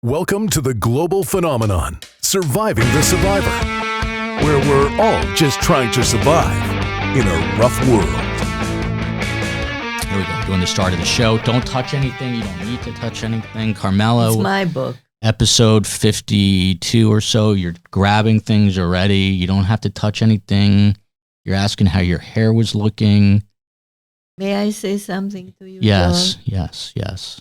Welcome to the global phenomenon, Surviving the Survivor, where we're all just trying to survive in a rough world. Here we go, doing the start of the show. Don't touch anything. You don't need to touch anything. Karmella. It's my book. Episode 52 or so. You're grabbing things already. You don't have to touch anything. You're asking how your hair was looking. May I say something to you, Yes, John? yes.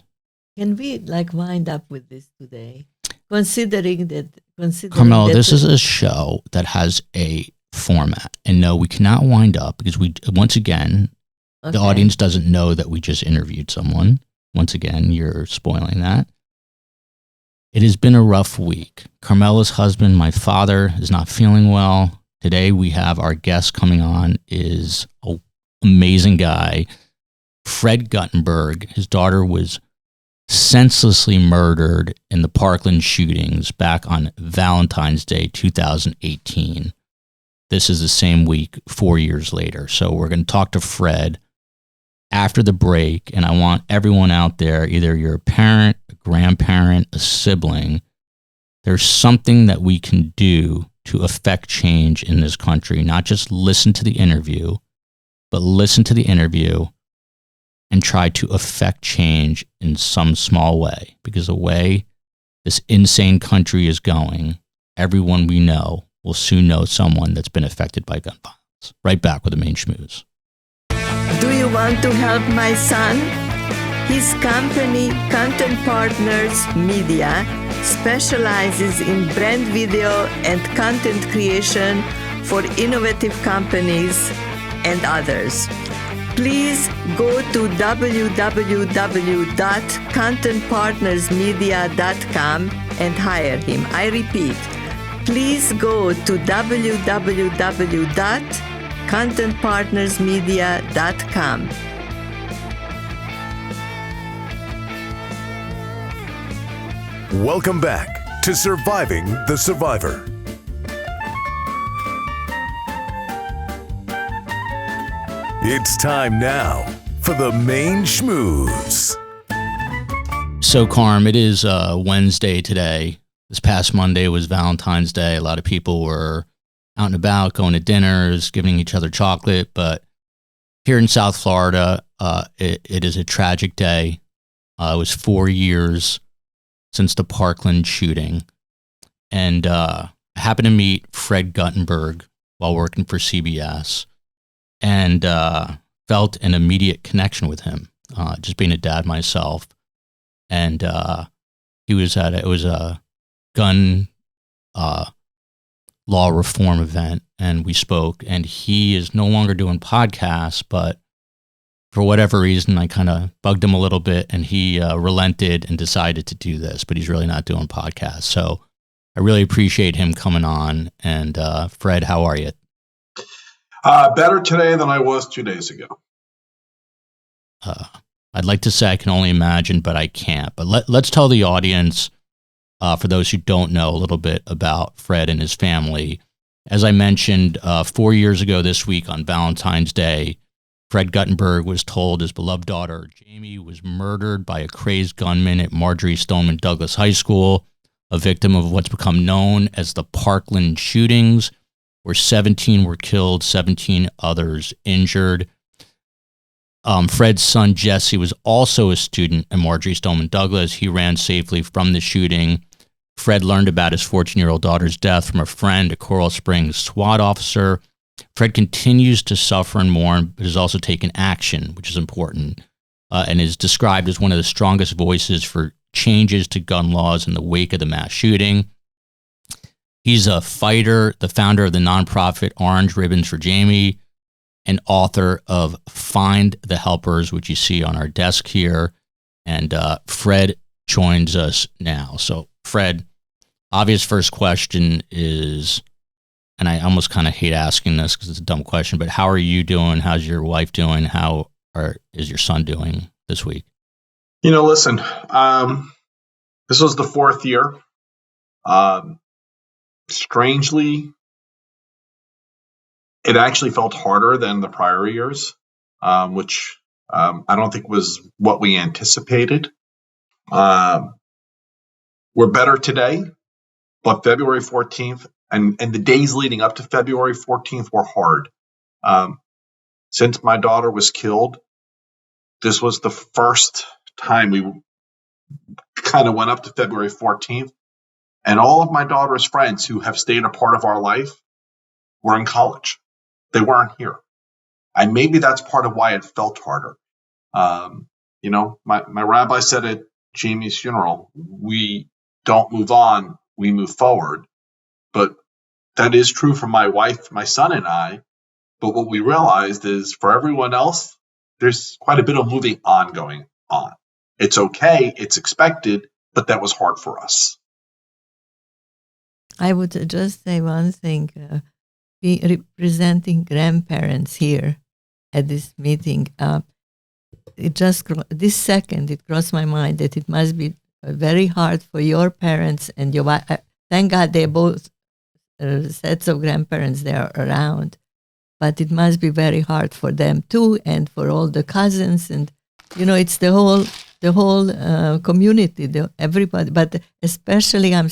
Can we wind up with this today? Considering Karmella, this is a a show that has a format. And no, we cannot wind up because once again, the audience doesn't know that we just interviewed someone. Once again, you're spoiling that. It has been a rough week. Karmella's husband, my father, is not feeling well. Today we have our guest coming on is an amazing guy, Fred Guttenberg. His daughter was senselessly murdered in the Parkland shootings back on Valentine's Day 2018. This is the same week, 4 years later. So we're going to talk to Fred after the break, and I want everyone out there, either you're a parent, a grandparent, a sibling, there's something that we can do to affect change in this country. Not just listen to the interview, but listen to the interview and try to affect change in some small way. Because the way this insane country is going, everyone we know will soon know someone that's been affected by gun violence. Right back with the main schmooze. Do you want to help my son? His company, Content Partners Media, specializes in brand video and content creation for innovative companies and others. Please go to www.contentpartnersmedia.com and hire him. I repeat, please go to www.contentpartnersmedia.com. Welcome back to Surviving the Survivor. It's time now for the main schmooze. So, Karm, it is Wednesday today. This past Monday was Valentine's Day. A lot of people were out and about, going to dinners, giving each other chocolate. But here in South Florida, it is a tragic day. It was 4 years since the Parkland shooting. And I happened to meet Fred Guttenberg while working for CBS. And felt an immediate connection with him, just being a dad myself. And it was a gun law reform event, and we spoke. And he is no longer doing podcasts, but for whatever reason, I kind of bugged him a little bit, and he relented and decided to do this. But he's really not doing podcasts. So I really appreciate him coming on. And Fred, how are you? Better today than I was 2 days ago. I'd like to say I can only imagine, but I can't. But let's tell the audience, for those who don't know, a little bit about Fred and his family. As I mentioned, 4 years ago this week on Valentine's Day, Fred Guttenberg was told his beloved daughter, Jaime, was murdered by a crazed gunman at Marjorie Stoneman Douglas High School, a victim of what's become known as the Parkland shootings, where 17 were killed, 17 others injured. Fred's son, Jesse, was also a student at Marjorie Stoneman Douglas. He ran safely from the shooting. Fred learned about his 14-year-old daughter's death from a friend, a Coral Springs SWAT officer. Fred continues to suffer and mourn, but has also taken action, which is important, and is described as one of the strongest voices for changes to gun laws in the wake of the mass shooting. He's a fighter, the founder of the nonprofit Orange Ribbons For Jaime, and author of Find the Helpers, which you see on our desk here. And Fred joins us now. So, Fred, obvious first question is, and I almost kind of hate asking this because it's a dumb question, but how are you doing? How's your wife doing? Is your son doing this week? Listen, this was the fourth year. Strangely, it actually felt harder than the prior years, which I don't think was what we anticipated. We're better today, but February 14th and the days leading up to February 14th were hard. Since my daughter was killed, this was the first time we kind of went up to February 14th. And all of my daughter's friends who have stayed a part of our life were in college. They weren't here. And maybe that's part of why it felt harder. My rabbi said at Jaime's funeral, we don't move on, we move forward. But that is true for my wife, my son, and I. But what we realized is for everyone else, there's quite a bit of moving on going on. It's okay, it's expected, but that was hard for us. I would just say one thing. Representing grandparents here at this meeting, this second it crossed my mind that it must be very hard for your parents and your wife. Thank God they're both sets of grandparents they are around, but it must be very hard for them too, and for all the cousins, and it's the whole community, everybody. But especially, I'm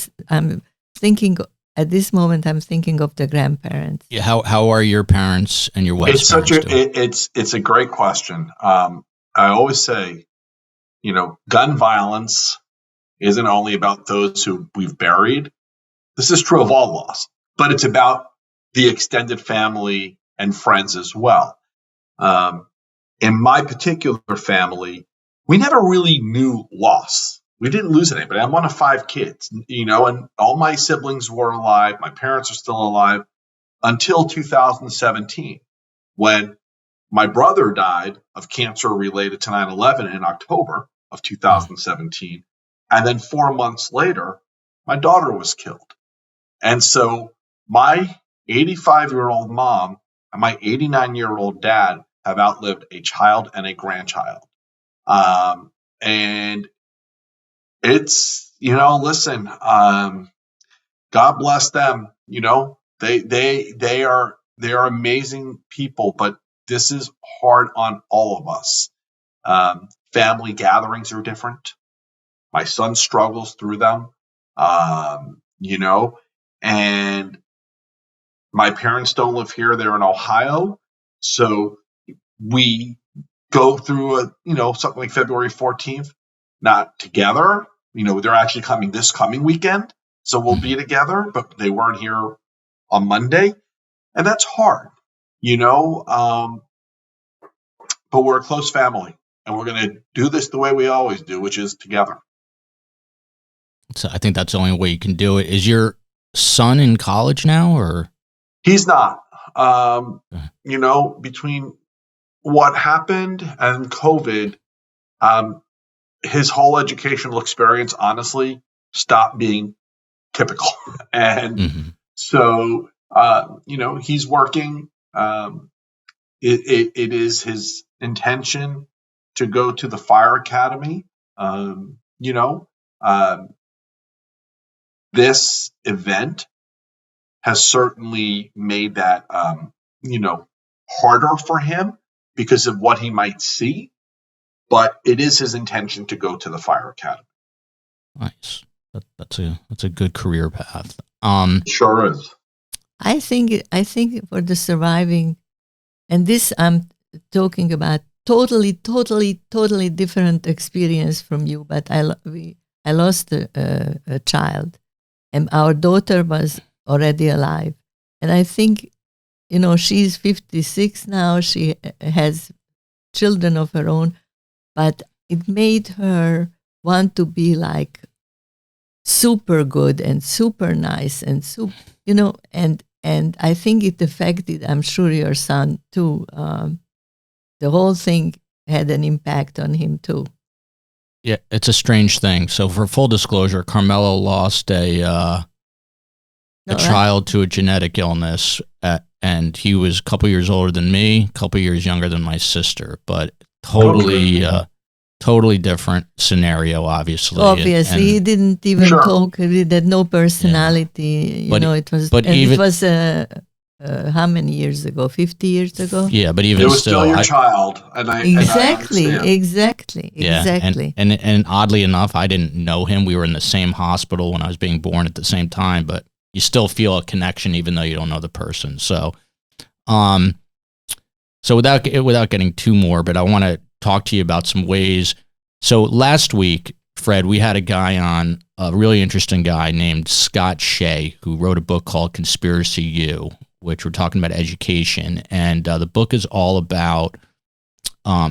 thinking. At this moment, I'm thinking of the grandparents. Yeah, how are your parents and your wife's parents doing? It's a great question. I always say, gun violence isn't only about those who we've buried. This is true of all loss, but it's about the extended family and friends as well. In my particular family, we never really knew loss. We didn't lose anybody. I'm one of 5 kids, and all my siblings were alive. My parents are still alive until 2017, when my brother died of cancer related to 9/11 in October of 2017. And then 4 months later, my daughter was killed. And so my 85-year-old mom and my 89-year-old dad have outlived a child and a grandchild. And it's, listen, God bless them. They are amazing people, but this is hard on all of us. Family gatherings are different. My son struggles through them, and my parents don't live here. They're in Ohio. So we go through something like February 14th, not together. They're actually coming this coming weekend. So we'll be together, but they weren't here on Monday. And that's hard, but we're a close family, and we're going to do this the way we always do, which is together. So I think that's the only way you can do it. Is your son in college now, or? He's not. Between what happened and COVID, his whole educational experience, honestly, stopped being typical. And so, he's working. It is his intention to go to the fire academy. This event has certainly made that, harder for him because of what he might see. But it is his intention to go to the fire academy. Nice. That's a good career path. Sure is. I think for the surviving, and this I'm talking about totally different experience from you. But I lost a child, and our daughter was already alive, and I think she's 56 now. She has children of her own. But it made her want to be like super good and super nice and and I think it affected, I'm sure, your son too. The whole thing had an impact on him too. Yeah, it's a strange thing. So for full disclosure, Karmella lost a child to a genetic illness, and he was a couple years older than me, a couple years younger than my sister, but totally different scenario, obviously. Obviously, he didn't even talk. He had no personality. Yeah. It was how many years ago? 50 years ago? Yeah, but even it was still your child, Exactly. Yeah, and oddly enough, I didn't know him. We were in the same hospital when I was being born at the same time, but you still feel a connection even though you don't know the person. So, without getting too morbid, I want to talk to you about some ways. So last week, Fred, we had a guy on, a really interesting guy named Scott Shea, who wrote a book called Conspiracy U, which we're talking about education. And the book is all about,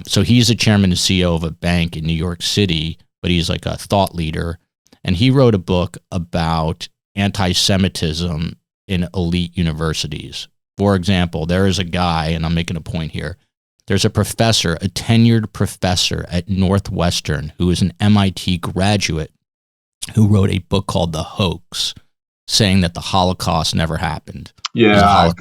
so he's the chairman and CEO of a bank in New York City, but he's like a thought leader. And he wrote a book about anti-Semitism in elite universities. For example, there is a guy, and I'm making a point here, there's a professor, a tenured professor at Northwestern who is an MIT graduate who wrote a book called The Hoax, saying that the Holocaust never happened. Yeah,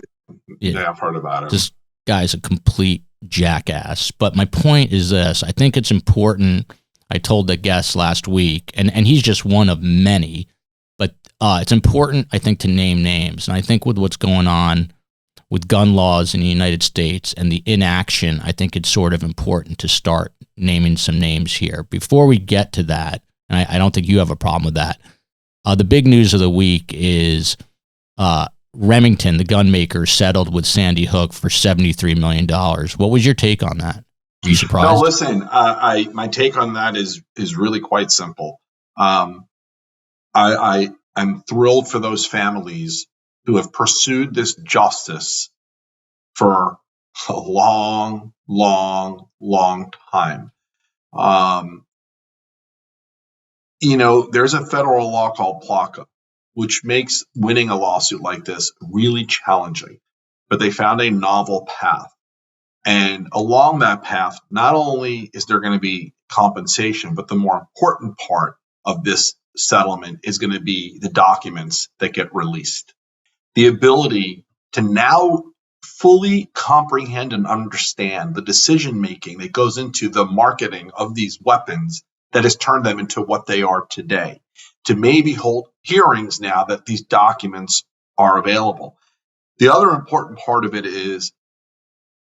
I've heard about it. This guy's a complete jackass. But my point is this. I think it's important. I told the guest last week, and he's just one of many, but it's important, I think, to name names. And I think with what's going on with gun laws in the United States and the inaction, I think it's sort of important to start naming some names here. Before we get to that, and I don't think you have a problem with that, the big news of the week is Remington, the gun maker, settled with Sandy Hook for $73 million. What was your take on that? Are you surprised? No, listen, my take on that is really quite simple. I'm thrilled for those families who have pursued this justice for a long, long, long time. There's a federal law called PLACA, which makes winning a lawsuit like this really challenging. But they found a novel path. And along that path, not only is there going to be compensation, but the more important part of this settlement is going to be the documents that get released. The ability to now fully comprehend and understand the decision-making that goes into the marketing of these weapons that has turned them into what they are today, to maybe hold hearings now that these documents are available. The other important part of it is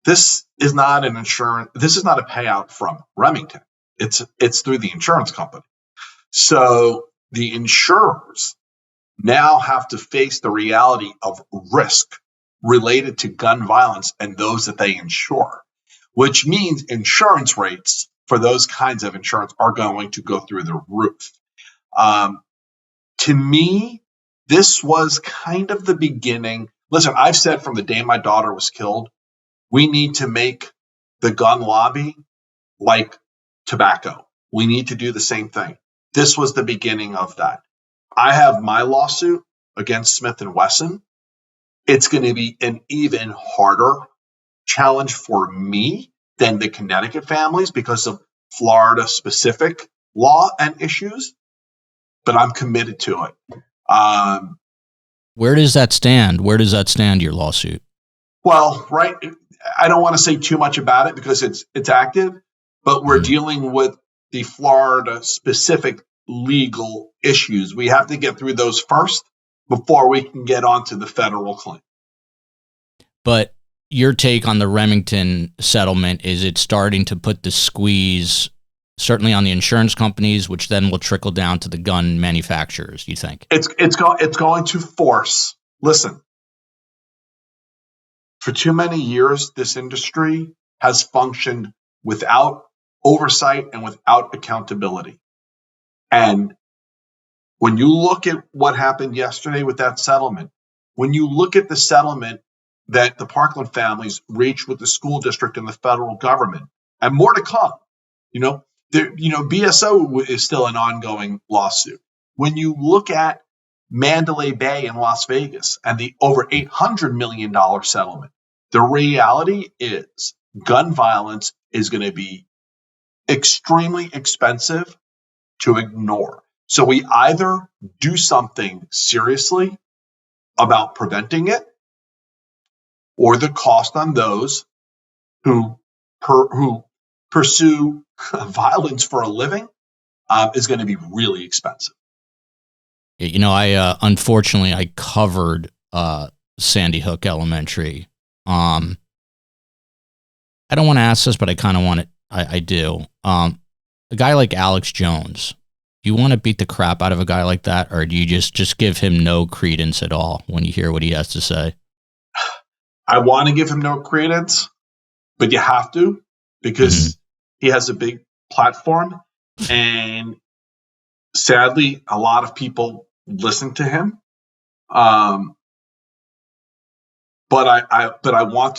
this is not a payout from Remington. It's through the insurance company. So the insurers now have to face the reality of risk related to gun violence and those that they insure, which means insurance rates for those kinds of insurance are going to go through the roof. To me, this was kind of the beginning. Listen, I've said from the day my daughter was killed, we need to make the gun lobby like tobacco. We need to do the same thing. This was the beginning of that. I have my lawsuit against Smith & Wesson. It's going to be an even harder challenge for me than the Connecticut families because of Florida-specific law and issues, but I'm committed to it. Where does that stand? Where does that stand, your lawsuit? Well, right, I don't want to say too much about it because it's active, but we're dealing with the Florida-specific legal issues. We have to get through those first before we can get onto the federal claim. But your take on the Remington settlement, is it starting to put the squeeze certainly on the insurance companies, which then will trickle down to the gun manufacturers, you think? It's going to force. Listen, for too many years, this industry has functioned without oversight and without accountability. And when you look at what happened yesterday with that settlement, when you look at the settlement that the Parkland families reached with the school district and the federal government, and more to come, BSO is still an ongoing lawsuit. When you look at Mandalay Bay in Las Vegas and the over $800 million settlement, the reality is gun violence is going to be extremely expensive to ignore. So we either do something seriously about preventing it, or the cost on those who pursue violence for a living is going to be really expensive. Unfortunately, I covered Sandy Hook Elementary. I don't want to ask this, but I kind of want it. I do. A guy like Alex Jones, do you want to beat the crap out of a guy like that, or do you just give him no credence at all when you hear what he has to say? I want to give him no credence, but you have to, because he has a big platform, and sadly, a lot of people listen to him. But I want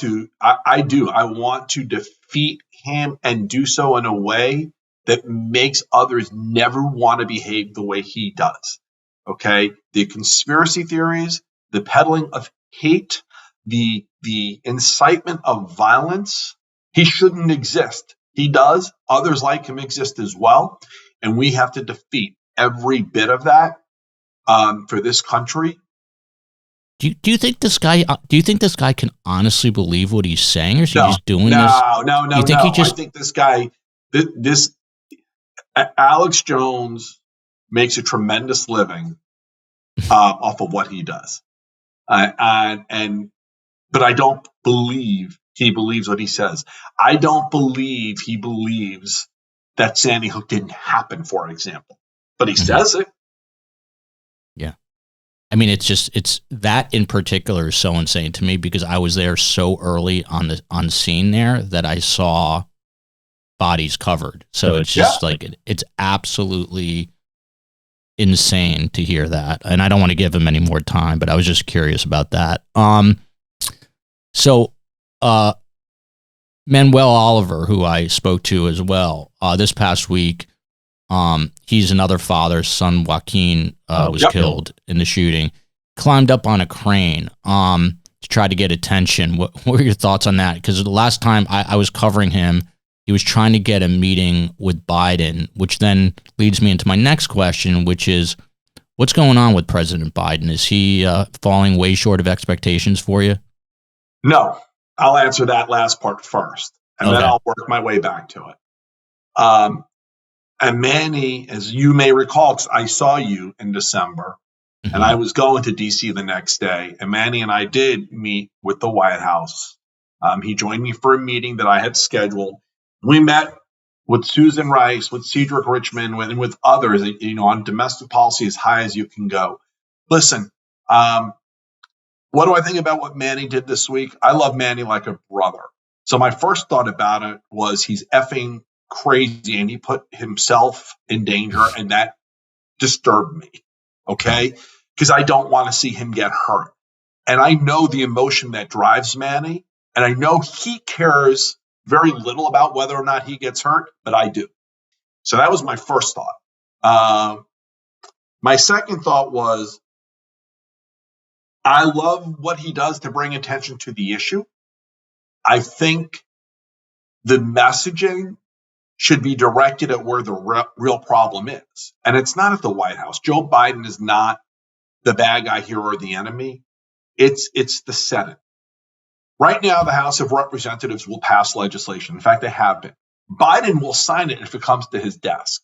to defeat him and do so in a way that makes others never want to behave the way he does. Okay. The conspiracy theories, the peddling of hate, the incitement of violence, he shouldn't exist. He does. Others like him exist as well. And we have to defeat every bit of that for this country. Do you think this guy? Do you think this guy can honestly believe what he's saying, or is he just doing this? No. I think this guy, Alex Jones, makes a tremendous living off of what he does, but I don't believe he believes what he says. I don't believe he believes that Sandy Hook didn't happen, for example, but he says it. Yeah. I mean, it's that in particular is so insane to me, because I was there so early on scene there that I saw bodies covered. So it's just it's absolutely insane to hear that. And I don't want to give him any more time, but I was just curious about that. So Manuel Oliver, who I spoke to as well, this past week, he's another father's son. Joaquin was killed in the shooting. Climbed up on a crane to try to get attention. What were your thoughts on that? Because the last time I was covering him, he was trying to get a meeting with Biden, which then leads me into my next question, which is, what's going on with President Biden? Is he falling way short of expectations for you? No. I'll answer that last part first, and then I'll work my way back to it. And Manny, as you may recall, because I saw you in December, and I was going to D.C. the next day, and Manny and I did meet with the White House. He joined me for a meeting that I had scheduled. We met with Susan Rice, with Cedric Richmond, and with others, on domestic policy as high as you can go. Listen, what do I think about what Manny did this week? I love Manny like a brother. So my first thought about it was he's effing crazy, and he put himself in danger, and that disturbed me. Okay. Because I don't want to see him get hurt. And I know the emotion that drives Manny, and I know he cares very little about whether or not he gets hurt, but I do. So that was my first thought. My second thought was, I love what he does to bring attention to the issue. I think the messaging should be directed at where the real problem is. And it's not at the White House. Joe Biden is not the bad guy here or the enemy. It's the Senate. Right now, the House of Representatives will pass legislation. In fact, they have been. Biden will sign it if it comes to his desk.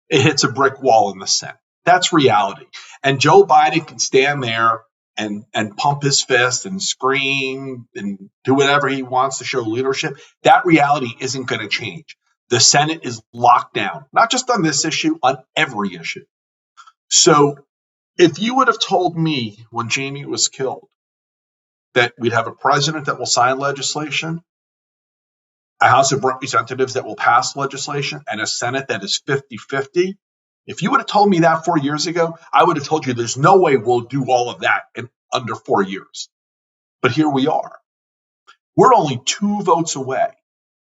It hits a brick wall in the Senate. That's reality. And Joe Biden can stand there and pump his fist and scream and do whatever he wants to show leadership. That reality isn't going to change. The Senate is locked down, not just on this issue, on every issue. So if you would have told me when Jaime was killed that we'd have a president that will sign legislation, a House of Representatives that will pass legislation, and a Senate that is 50-50, if you would have told me that 4 years ago, I would have told you there's no way we'll do all of that in under 4 years. But here we are. We're only 2 votes away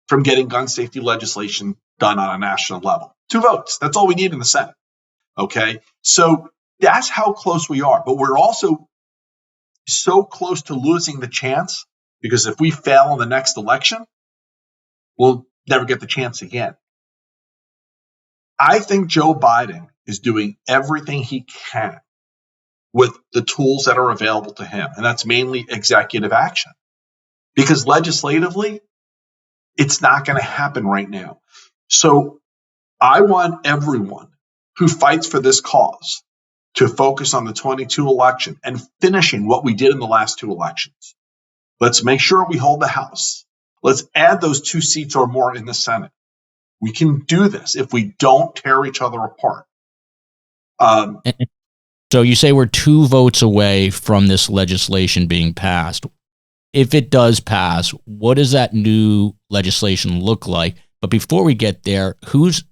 from getting gun safety legislation done on a national level. 2 votes. That's all we need in the Senate. Okay? So that's how close we are. But we're also so close to losing the chance, because if we fail in the next election, we'll never get the chance again. I think Joe Biden is doing everything he can with the tools that are available to him, and that's mainly executive action. Because legislatively, it's not going to happen right now. So I want everyone who fights for this cause to focus on the 22 election and finishing what we did in the last 2 elections. Let's make sure we hold the House. Let's add those 2 seats or more in the Senate. We can do this if we don't tear each other apart. So you say we're 2 votes away from this legislation being passed. If it does pass, what does that new legislation look like? But before we get there, who's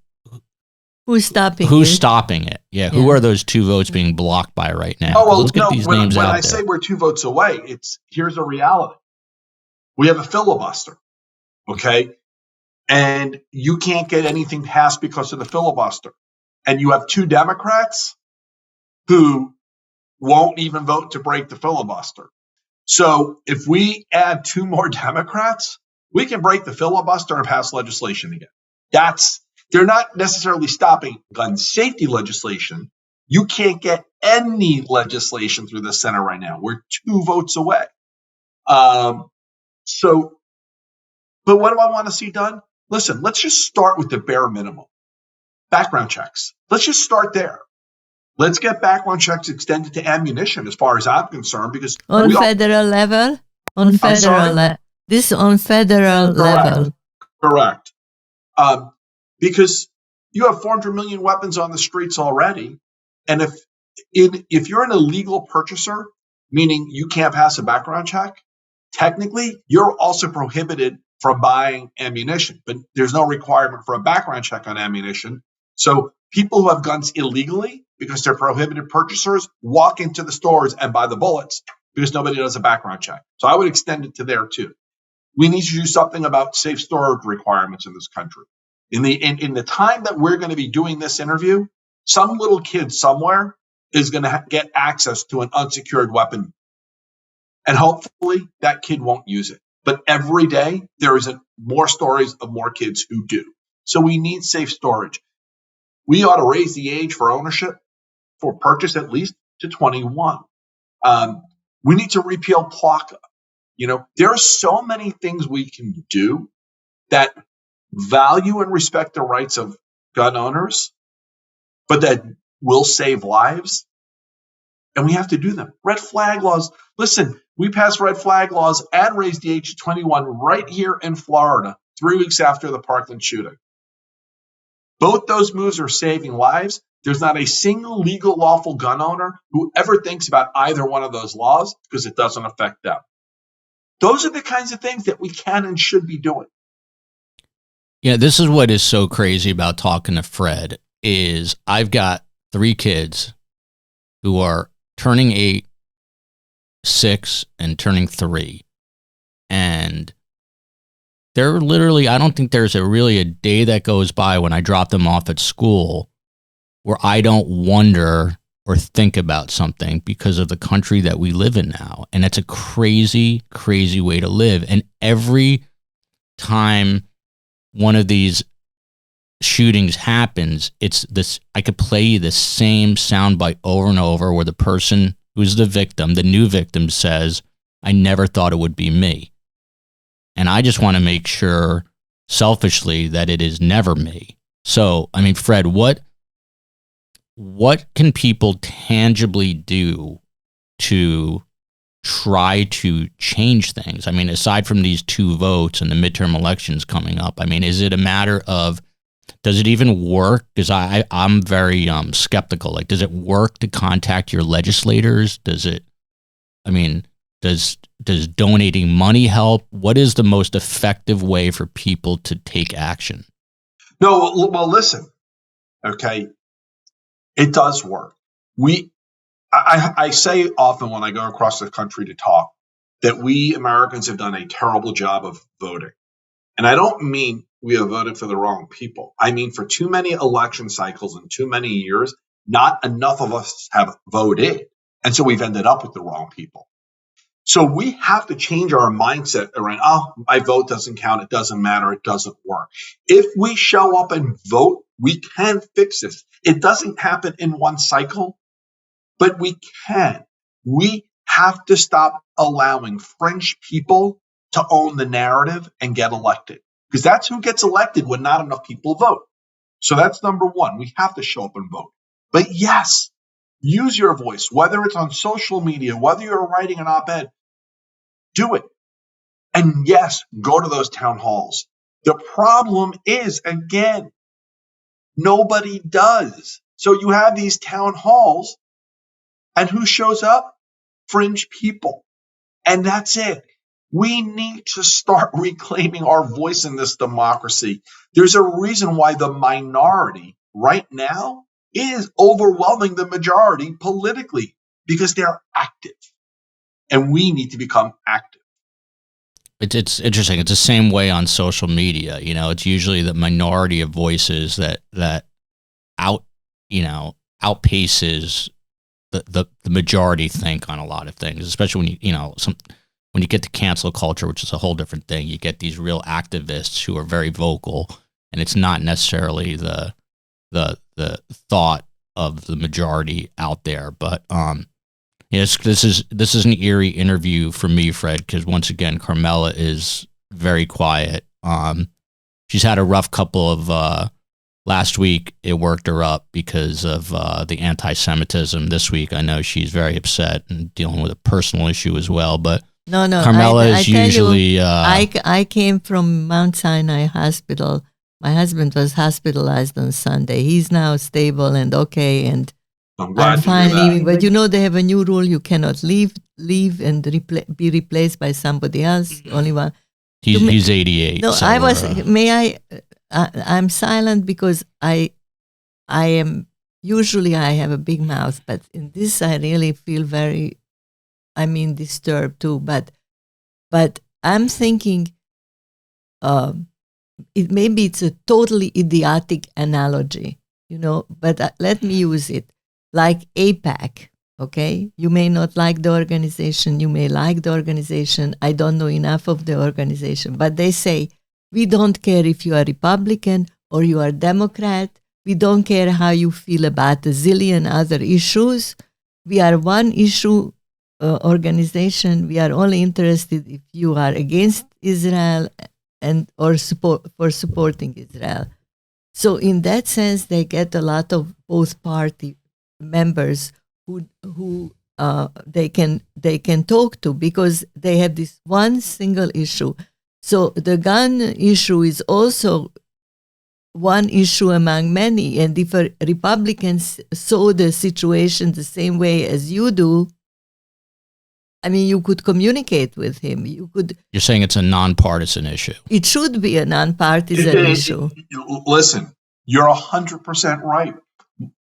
stopping it? Yeah, who are those 2 votes being blocked by right now? Oh, well, let's get these names when out I there. say we're 2 votes away, here's a reality. We have a filibuster, okay? And you can't get anything passed because of the filibuster. And you have 2 Democrats who won't even vote to break the filibuster. So if we add 2 more Democrats, we can break the filibuster and pass legislation again. They're not necessarily stopping gun safety legislation. You can't get any legislation through the Senate right now. We're 2 votes away. But what do I want to see done? Listen, let's just start with the bare minimum. Background checks. Let's just start there. Let's get background checks extended to ammunition, as far as I'm concerned, because on federal level. This on federal level. Correct. Because you have 400 million weapons on the streets already, and if you're an illegal purchaser, meaning you can't pass a background check, technically you're also prohibited from buying ammunition. But there's no requirement for a background check on ammunition. So people who have guns illegally, because they're prohibited purchasers, walk into the stores and buy the bullets because nobody does a background check. So I would extend it to there too. We need to do something about safe storage requirements in this country. In the time that we're going to be doing this interview, some little kid somewhere is going to get access to an unsecured weapon. And hopefully that kid won't use it. But every day there is more stories of more kids who do. So we need safe storage. We ought to raise the age for ownership, for purchase at least, to 21. We need to repeal PLCA. There are so many things we can do that value and respect the rights of gun owners, but that will save lives. And we have to do them. Red flag laws. Listen, we passed red flag laws and raised the age to 21 right here in Florida 3 weeks after the Parkland shooting. Both those moves are saving lives. There's not a single legal, lawful gun owner who ever thinks about either one of those laws because it doesn't affect them. Those are the kinds of things that we can and should be doing. Yeah, this is what is so crazy about talking to Fred is I've got 3 kids who are turning 8, 6, and turning 3. And they're literally, I don't think there's really a day that goes by when I drop them off at school where I don't wonder or think about something because of the country that we live in now. And it's a crazy, crazy way to live. And every time one of these shootings happens, it's this, I could play you the same soundbite over and over where the person who's the victim, the new victim, says, I never thought it would be me. And I just want to make sure selfishly that it is never me. So, I mean, Fred, what can people tangibly do to try to change things? I mean, aside from these 2 votes and the midterm elections coming up, I mean, is it a matter of, does it even work? Because I'm very skeptical. Like, does it work to contact your legislators? Does donating money help? What is the most effective way for people to take action? No, well, listen, okay, it does work. I say often when I go across the country to talk that we Americans have done a terrible job of voting. And I don't mean we have voted for the wrong people. I mean, for too many election cycles and too many years, not enough of us have voted. And so we've ended up with the wrong people. So we have to change our mindset around, my vote doesn't count, it doesn't matter, it doesn't work. If we show up and vote, we can fix this. It doesn't happen in one cycle, but we can. We have to stop allowing fringe people to own the narrative and get elected, because that's who gets elected when not enough people vote. So that's number one. We have to show up and vote. But yes, Use your voice, whether it's on social media, whether you're writing an op-ed, do it. And yes, go to those town halls. The problem is, again, nobody does. So you have these town halls, and who shows up? Fringe people. And that's it. We need to start reclaiming our voice in this democracy. There's a reason why the minority right now is overwhelming the majority politically, because they're active. And we need to become active. It's interesting. It's the same way on social media. You know, it's usually the minority of voices that outpaces the majority think on a lot of things, especially when you get to cancel culture, which is a whole different thing. You get these real activists who are very vocal, and it's not necessarily the thought of the majority out there. But yes, this is an eerie interview for me, Fred, because once again, Karmella is very quiet. She's had a rough couple of. Last week, it worked her up because of the anti-Semitism. This week, I know she's very upset and dealing with a personal issue as well. But no, Karmella is usually. I came from Mount Sinai Hospital. My husband was hospitalized on Sunday. He's now stable and okay, and I'm fine leaving. But they have a new rule: you cannot leave and be replaced by somebody else. Only one. He's 88. No, so, I was. May I? I'm silent because I am usually I have a big mouth, but in this I really feel very, disturbed too. But I'm thinking, maybe it's a totally idiotic analogy, But let me use it like AIPAC. Okay, you may not like the organization, you may like the organization. I don't know enough of the organization, but they say, we don't care if you are Republican or you are Democrat. We don't care how you feel about a zillion other issues. We are one issue organization. We are only interested if you are against Israel or supporting Israel. So in that sense, they get a lot of both party members who they can talk to, because they have this one single issue. So the gun issue is also one issue among many. And if a Republican saw the situation the same way as you do, you could communicate with him. You're saying it's a nonpartisan issue. It should be a nonpartisan issue. Listen, you're 100% right.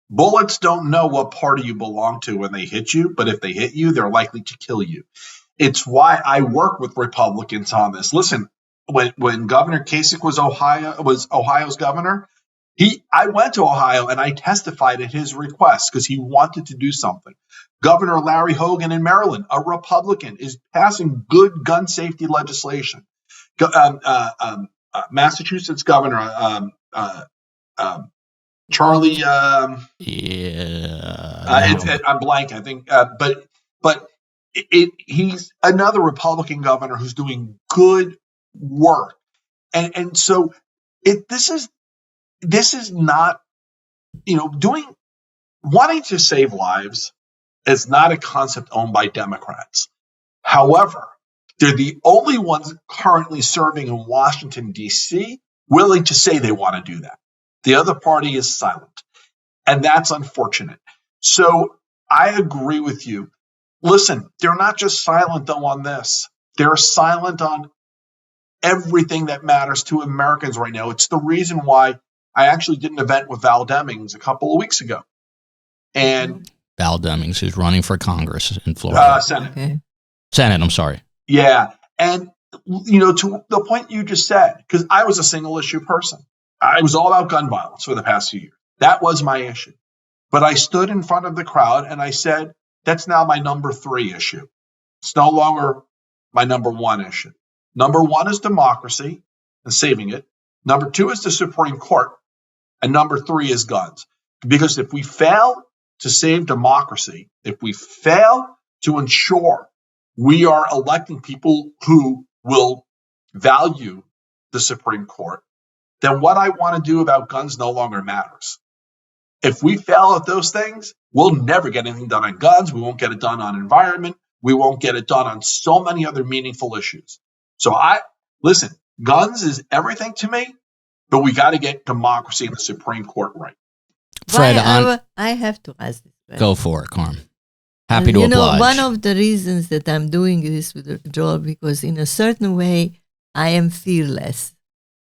Bullets don't know what party you belong to when they hit you, but if they hit you, they're likely to kill you. It's why I work with Republicans on this. Listen, when Governor Kasich was Ohio's governor, I went to Ohio and I testified at his request because he wanted to do something. Governor Larry Hogan in Maryland, a Republican, is passing good gun safety legislation. Massachusetts Governor Charlie. I'm blank. I think, but he's another Republican governor who's doing good work, and so this is not, wanting to save lives is not a concept owned by Democrats. However, they're the only ones currently serving in Washington, D.C., willing to say they want to do that. The other party is silent, and that's unfortunate. So I agree with you. Listen, they're not just silent, though, on this. They're silent on everything that matters to Americans right now. It's the reason why I actually did an event with Val Demings a couple of weeks ago. And Val Demings, who's running for Congress in Florida. Senate. Okay. Senate, I'm sorry. Yeah. And, to the point you just said, because I was a single issue person. I was all about gun violence for the past few years. That was my issue. But I stood in front of the crowd and I said, that's now my number 3 issue. It's no longer my number 1 issue. Number 1 is democracy and saving it. Number 2 is the Supreme Court. And number 3 is guns. Because if we fail to save democracy, if we fail to ensure we are electing people who will value the Supreme Court, then what I want to do about guns no longer matters. If we fail at those things, we'll never get anything done on guns. We won't get it done on environment. We won't get it done on so many other meaningful issues. So listen, guns is everything to me, but we got to get democracy in the Supreme Court right. Fred, I have to ask this question. Go for it, Carm. Happy to oblige. One of the reasons that I'm doing this with Joel, because in a certain way, I am fearless.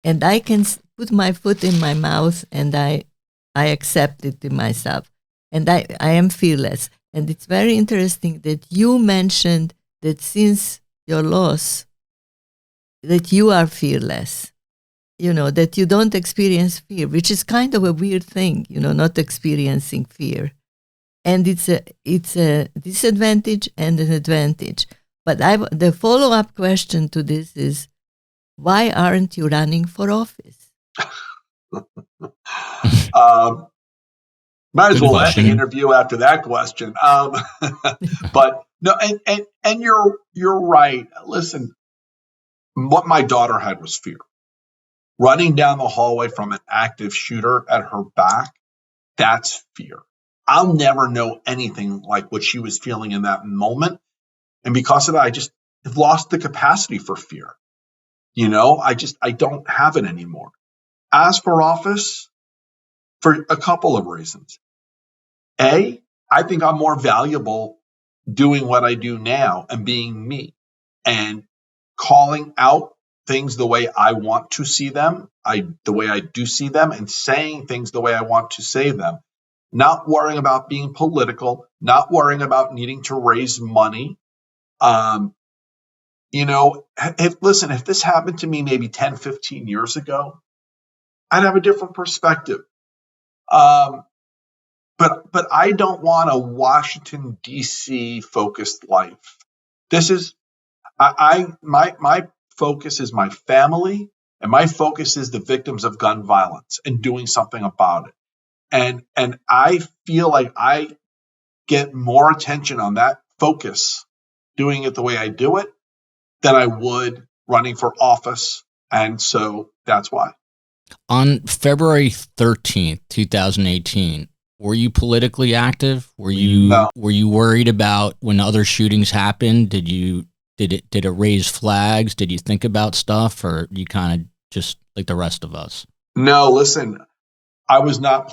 And I can put my foot in my mouth and I accept it in myself. And I am fearless. And it's very interesting that you mentioned that since your loss, that you are fearless. That you don't experience fear, which is kind of a weird thing, not experiencing fear. And it's a disadvantage and an advantage. But the follow-up question to this is, why aren't you running for office? Might as well end the interview after that question. But no, and you're right. Listen, what my daughter had was fear. Running down the hallway from an active shooter at her back, that's fear. I'll never know anything like what she was feeling in that moment. And because of that, I just have lost the capacity for fear. I don't have it anymore. As for office, for a couple of reasons. A, I think I'm more valuable doing what I do now and being me and calling out things the way I want to see them, the way I do see them, and saying things the way I want to say them. Not worrying about being political, not worrying about needing to raise money. If this happened to me maybe 10, 15 years ago, I'd have a different perspective. But I don't want a Washington, D.C. focused life. This is, my focus is my family, and my focus is the victims of gun violence and doing something about it. And I feel like I get more attention on that focus, doing it the way I do it, than I would running for office. And so that's why. On February 13th, 2018, were you politically active? Were you worried about when other shootings happened? Did it raise flags? Did you think about stuff, or you kind of just like the rest of us? No, listen, I was not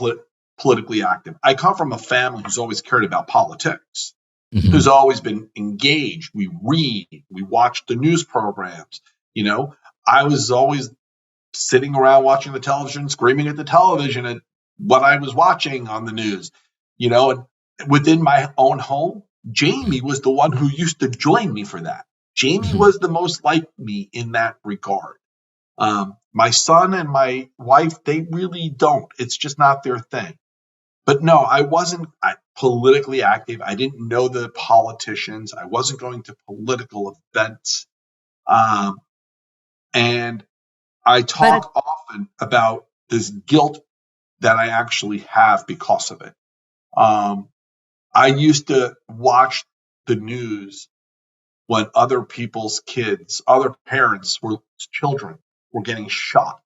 politically active. I come from a family who's always cared about politics, who's always been engaged. We read, we watch the news programs. I was always sitting around watching the television, screaming at the television at what I was watching on the news. And within my own home, Jaime was the one who used to join me for that. Jaime was the most like me in that regard. My son and my wife, they really don't. It's just not their thing. But no, I wasn't politically active. I didn't know the politicians. I wasn't going to political events. And I talk often about this guilt that I actually have because of it. I used to watch the news when other people's kids, other children were getting shot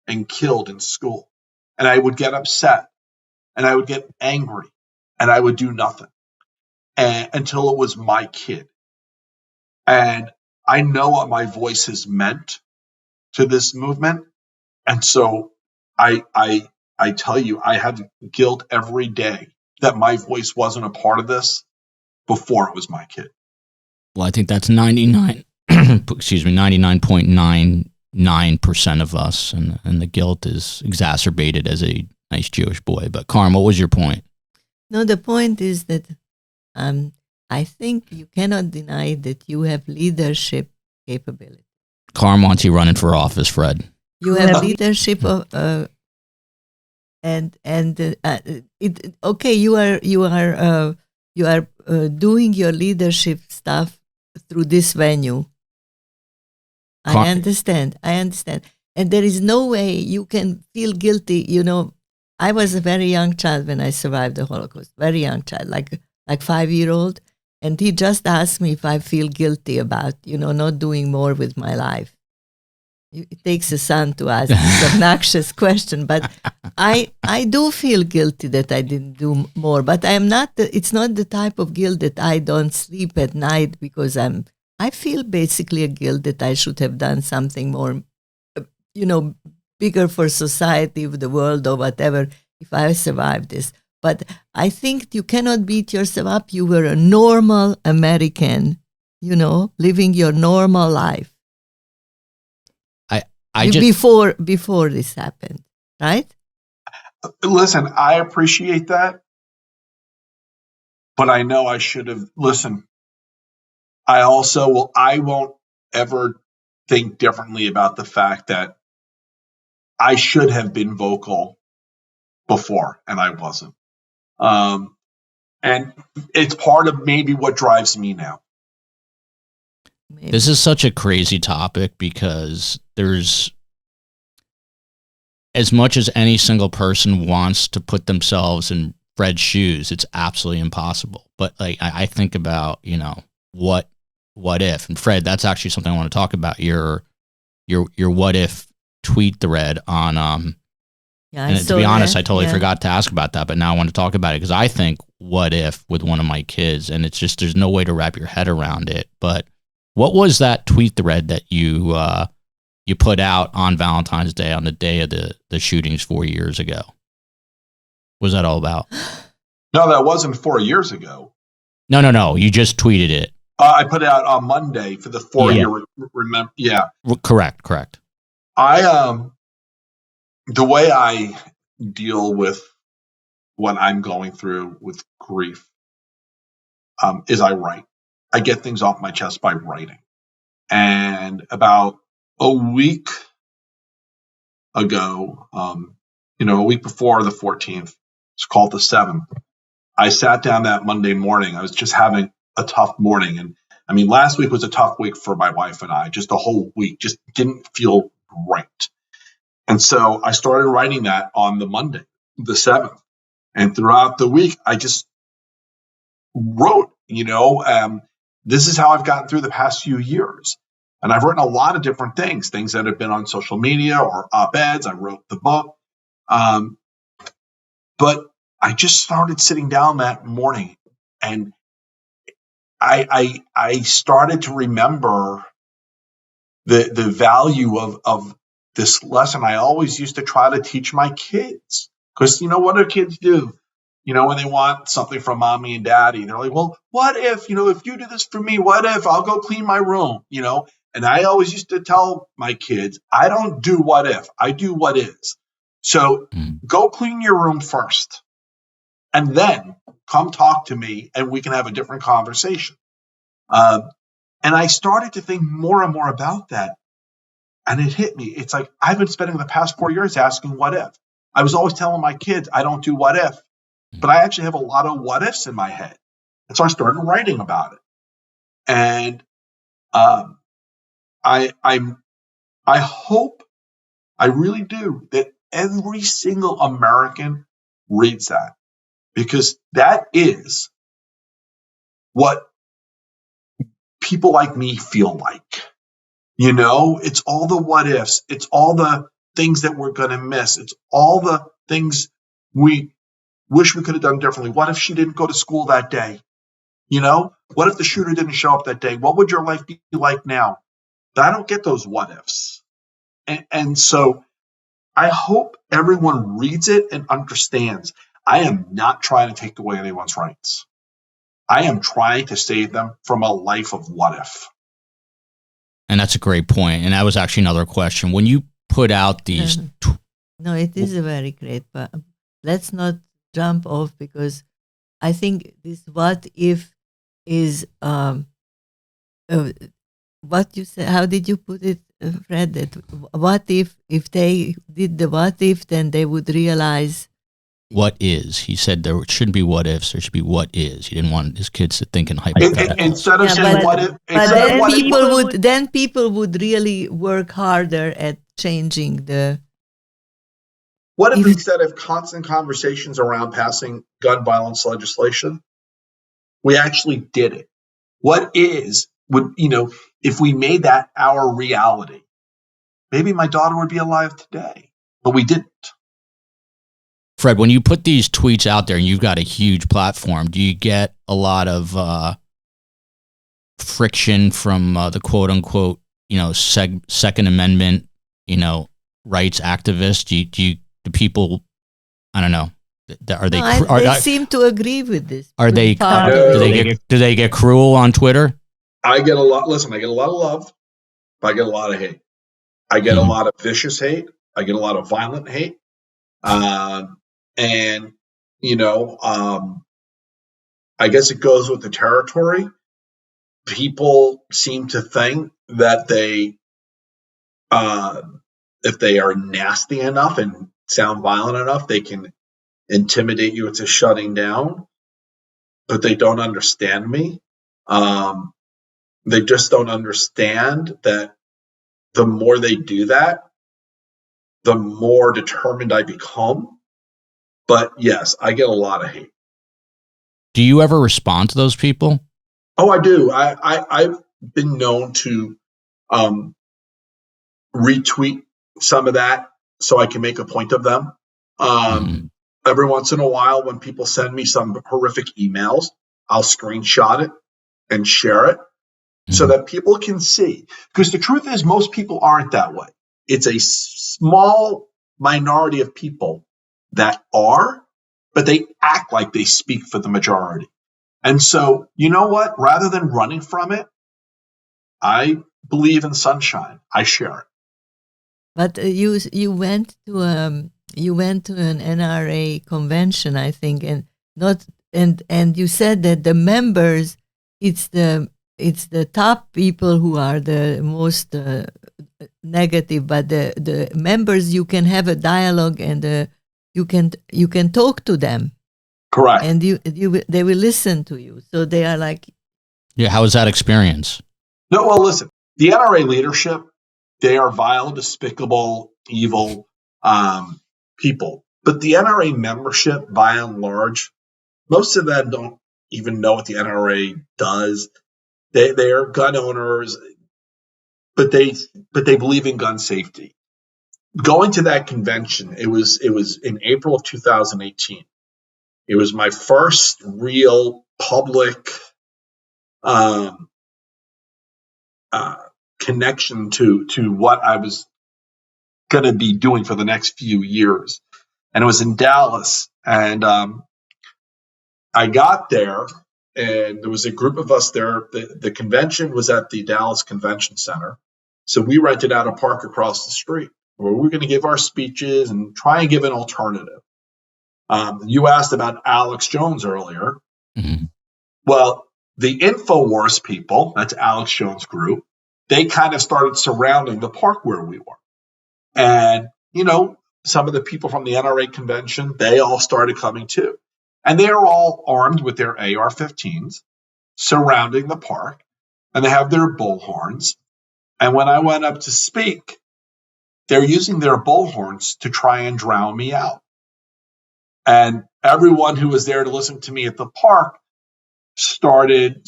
and killed in school. And I would get upset and I would get angry and I would do nothing until it was my kid. And I know what my voice has meant to this movement. And so I tell you, I had guilt every day that my voice wasn't a part of this before it was my kid. Well, I think that's 99.99% of us, and the guilt is exacerbated as a nice Jewish boy. But Karm, what was your point? No, the point is that I think you cannot deny that you have leadership capability. Karm wants you running for office, Fred. You have leadership you are doing your leadership stuff through this venue. I understand. And there is no way you can feel guilty. I was a very young child when I survived the Holocaust, very young child, like 5-year-old. And he just asked me if I feel guilty about, not doing more with my life. it takes a son to ask this obnoxious question, but I do feel guilty that I didn't do more. But I am not. It's not the type of guilt that I don't sleep at night because I feel basically a guilt that I should have done something more, bigger for society, the world, or whatever. If I survived this, but I think you cannot beat yourself up. You were a normal American, living your normal life. Before this happened, right? Listen, I appreciate that, but I know I should have listened. I won't ever think differently about the fact that I should have been vocal before, and I wasn't. And it's part of maybe what drives me now. Maybe. This is such a crazy topic because there's, as much as any single person wants to put themselves in Fred's shoes, it's absolutely impossible. But I think about, what if, and Fred, that's actually something I want to talk about, your what if tweet thread on, and to be honest, I totally forgot to ask about that, but now I want to talk about it because I think what if with one of my kids, and it's just, there's no way to wrap your head around it. But what was that tweet thread that you put out on Valentine's Day, on the day of the shootings 4 years ago? What was that all about? No, that wasn't 4 years ago. No. You just tweeted it. I put it out on Monday for the 4 year. Remember? Yeah. Correct. The way I deal with what I'm going through with grief is I write. I get things off my chest by writing. And about a week ago, a week before the 14th, it's called the 7th. I sat down that Monday morning. I was just having a tough morning. And I mean, last week was a tough week for my wife and I. Just the whole week just didn't feel right. And so I started writing that on the Monday, the 7th. And throughout the week, I just wrote, this is how I've gotten through the past few years. And I've written a lot of different things that have been on social media or op-eds. I wrote the book. But I just started sitting down that morning and I started to remember the value of this lesson I always used to try to teach my kids. Because, what do kids do? When they want something from mommy and daddy, they're like, well, what if, if you do this for me, what if I'll go clean my room, And I always used to tell my kids, I don't do what if, I do what is. So go clean your room first. And then come talk to me and we can have a different conversation. And I started to think more and more about that. And it hit me. It's like I've been spending the past 4 years asking what if. I was always telling my kids, I don't do what if. But I actually have a lot of what ifs in my head. And so I started writing about it. And I hope, I really do, that every single American reads that. Because that is what people like me feel like. It's all the what ifs. It's all the things that we're going to miss. It's all the things we wish we could have done differently. What if she didn't go to school that day? What if the shooter didn't show up that day? What would your life be like now? But I don't get those what ifs. And so I hope everyone reads it and understands. I am not trying to take away anyone's rights. I am trying to save them from a life of what if. And that's a great point. And that was actually another question. When you put out these... No, it is a very great, but let's not jump off because I think this what if is what you said. How did you put it, Fred? That what if they did the what if, then they would realize what is. He said there shouldn't be what ifs. There should be what is. He didn't want his kids to think in hypotheticals. Instead of saying what if, then people would really work harder at changing the. What if instead of constant conversations around passing gun violence legislation, we actually did it? What is, if we made that our reality, maybe my daughter would be alive today. But we didn't. Fred, when you put these tweets out there and you've got a huge platform, do you get a lot of friction from the quote unquote, Second Amendment, rights activists? Do people, I don't know, are they? They seem to agree with this. Are they? Do they get cruel on Twitter? I get a lot. Listen, I get a lot of love, but I get a lot of hate. I get a lot of vicious hate. I get a lot of violent hate. And, I guess it goes with the territory. People seem to think that if they are nasty enough and sound violent enough, they can intimidate you into shutting down, but they don't understand me. They just don't understand that the more they do that, the more determined I become. But yes, I get a lot of hate. Do you ever respond to those people? Oh, I do. I've been known to retweet some of that so I can make a point of them. Every once in a while, when people send me some horrific emails, I'll screenshot it and share it so that people can see. Because the truth is, most people aren't that way. It's a small minority of people that are, but they act like they speak for the majority. And so, you know what? Rather than running from it, I believe in sunshine. I share it. But you went to an NRA convention, I think, and you said that the members, it's the top people who are the most negative, but the members, you can have a dialogue and you can talk to them. Correct. And they will listen to you. So they are like, yeah. How was that experience? No, well, listen, the NRA leadership, they are vile, despicable, evil people. But the NRA membership, by and large, most of them don't even know what the NRA does. They are gun owners, but they believe in gun safety. Going to that convention, it was in April of 2018. It was my first real public connection to what I was going to be doing for the next few years. And it was in Dallas. And I got there, and there was a group of us there. The convention was at the Dallas Convention Center. So we rented out a park across the street where we were going to give our speeches and try and give an alternative. You asked about Alex Jones earlier. Mm-hmm. Well, the InfoWars people, that's Alex Jones' group, they kind of started surrounding the park where we were. And, some of the people from the NRA convention, they all started coming too. And they are all armed with their AR-15s surrounding the park, and they have their bullhorns. And when I went up to speak, they're using their bullhorns to try and drown me out. And everyone who was there to listen to me at the park started,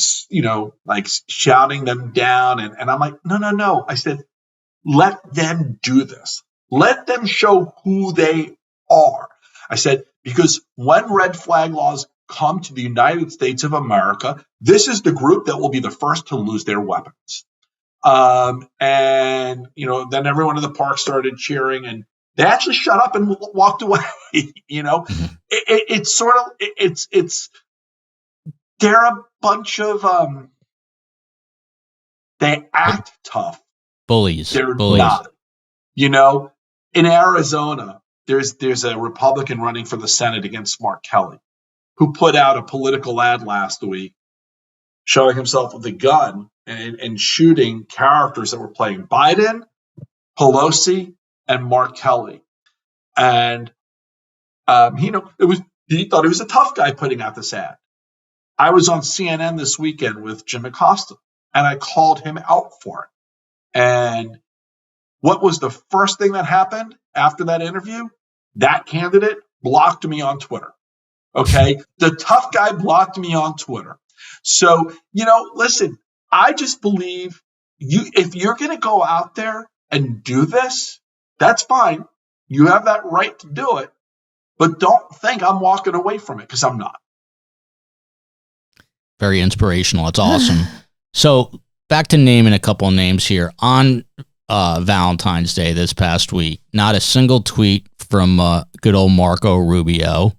shouting them down. And I'm like, no. I said, let them do this. Let them show who they are. I said, because when red flag laws come to the United States of America, this is the group that will be the first to lose their weapons. Then everyone in the park started cheering, and they actually shut up and walked away. Mm-hmm. It's sort of, they're a bunch of, they act tough. Bullies. They're bullies. Not. In Arizona, there's a Republican running for the Senate against Mark Kelly, who put out a political ad last week showing himself with a gun and shooting characters that were playing Biden, Pelosi, and Mark Kelly. And he thought he was a tough guy putting out this ad. I was on CNN this weekend with Jim Acosta, and I called him out for it. And what was the first thing that happened after that interview? That candidate blocked me on Twitter. Okay? The tough guy blocked me on Twitter. So, listen, I just believe if you're going to go out there and do this, that's fine. You have that right to do it. But don't think I'm walking away from it, because I'm not. Very inspirational. It's awesome. So back to naming a couple of names here. On Valentine's Day this past week, not a single tweet from good old Marco Rubio.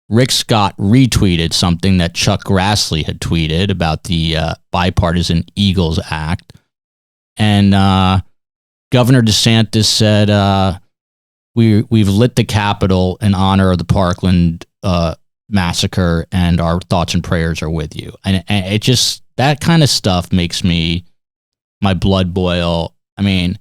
Rick Scott retweeted something that Chuck Grassley had tweeted about the Bipartisan Eagles Act. And Governor DeSantis said, we've lit the Capitol in honor of the Parkland massacre, and our thoughts and prayers are with you. And it just, that kind of stuff makes my blood boil. I mean,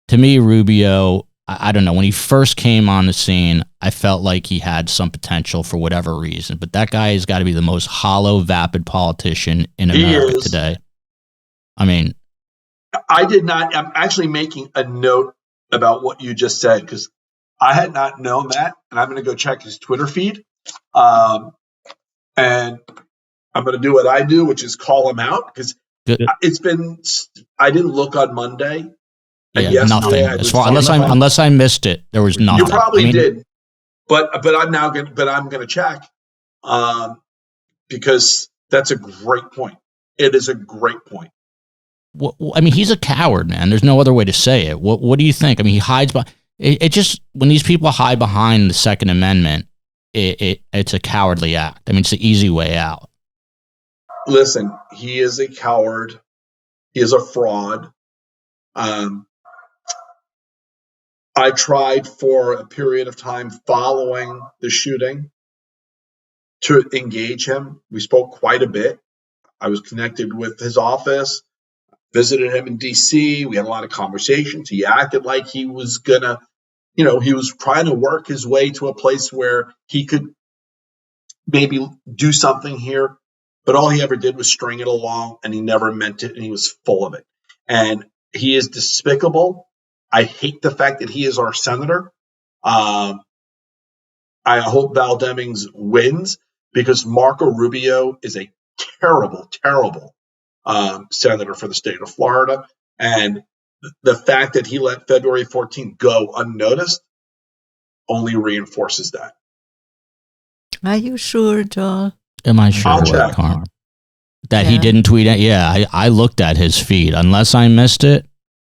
to me, Rubio, I don't know, when he first came on the scene, I felt like he had some potential for whatever reason, but that guy has got to be the most hollow, vapid politician in America today. I mean, I'm actually making a note about what you just said, because I had not known that, and I'm going to go check his Twitter feed. And I'm going to do what I do, which is call him out, because I didn't look on Monday. Yeah, nothing. Unless I missed it, there was nothing. You probably did, but I'm going to check, because that's a great point. It is a great point. I mean, he's a coward, man. There's no other way to say it. What do you think? I mean, he hides behind it. Just when these people hide behind the Second Amendment, it's a cowardly act. I mean, it's the easy way out. Listen, he is a coward. He is a fraud. I tried for a period of time following the shooting to engage him. We spoke quite a bit. I was connected with his office, visited him in D.C. We had a lot of conversations. He acted like he was gonna, he was trying to work his way to a place where he could maybe do something here. But all he ever did was string it along, and he never meant it, and he was full of it. And he is despicable. I hate the fact that he is our senator. I hope Val Demings wins, because Marco Rubio is a terrible, terrible senator for the state of Florida. And the fact that he let February 14th go unnoticed only reinforces that. Are you sure, Joel? Am I sure that he didn't tweet it? Yeah, I looked at his feed. Unless I missed it,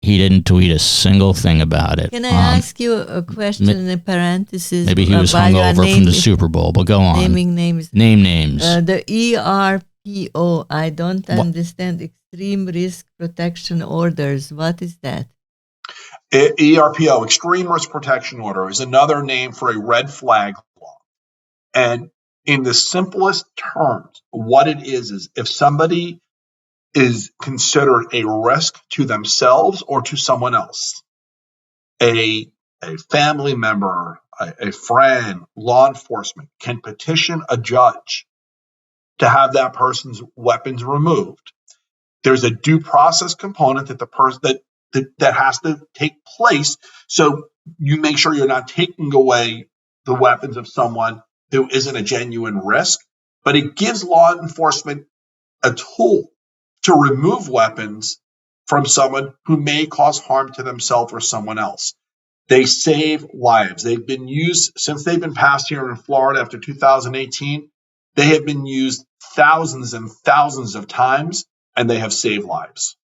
he didn't tweet a single thing about it. Can I ask you a question in parentheses? Maybe he was hungover from the Super Bowl, but go on. Naming names. Name names. The ERPO, I don't understand. Extreme Risk Protection Orders. What is that? ERPO, Extreme Risk Protection Order, is another name for a red flag law. And in the simplest terms, what it is if somebody is considered a risk to themselves or to someone else, a family member, a friend, law enforcement can petition a judge to have that person's weapons removed. There's a due process component that the person that has to take place. So you make sure you're not taking away the weapons of someone who isn't a genuine risk, but it gives law enforcement a tool to remove weapons from someone who may cause harm to themselves or someone else. They save lives. They've been used since they've been passed here in Florida after 2018. They have been used thousands and thousands of times, and they have saved lives.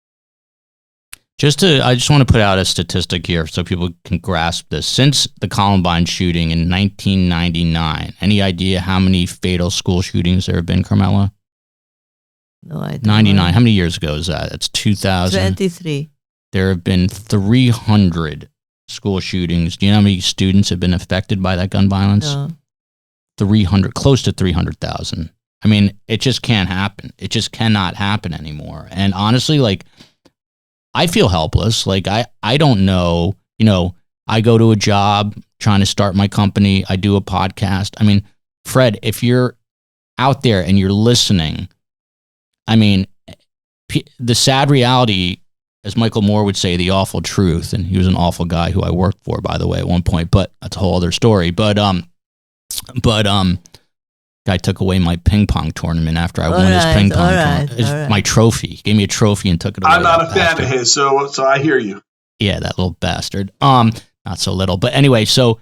I just want to put out a statistic here so people can grasp this. Since the Columbine shooting in 1999, any idea how many fatal school shootings there have been, Karmella? No, I don't 99. know. How many years ago is that? It's 2000. 23. There have been 300 school shootings. Do you know how many students have been affected by that gun violence? No. 300, close to 300,000. I mean, it just can't happen. It just cannot happen anymore. And honestly, I feel helpless. I don't know, I go to a job trying to start my company. I do a podcast. I mean, Fred, if you're out there and you're listening, I mean, the sad reality, as Michael Moore would say, the awful truth, and he was an awful guy who I worked for, by the way, at one point, but that's a whole other story. But guy took away my ping pong tournament after I won his ping pong tournament. My trophy. He gave me a trophy and took it away. I'm not a fan of his, so I hear you. Yeah, that little bastard. Not so little, but anyway. So,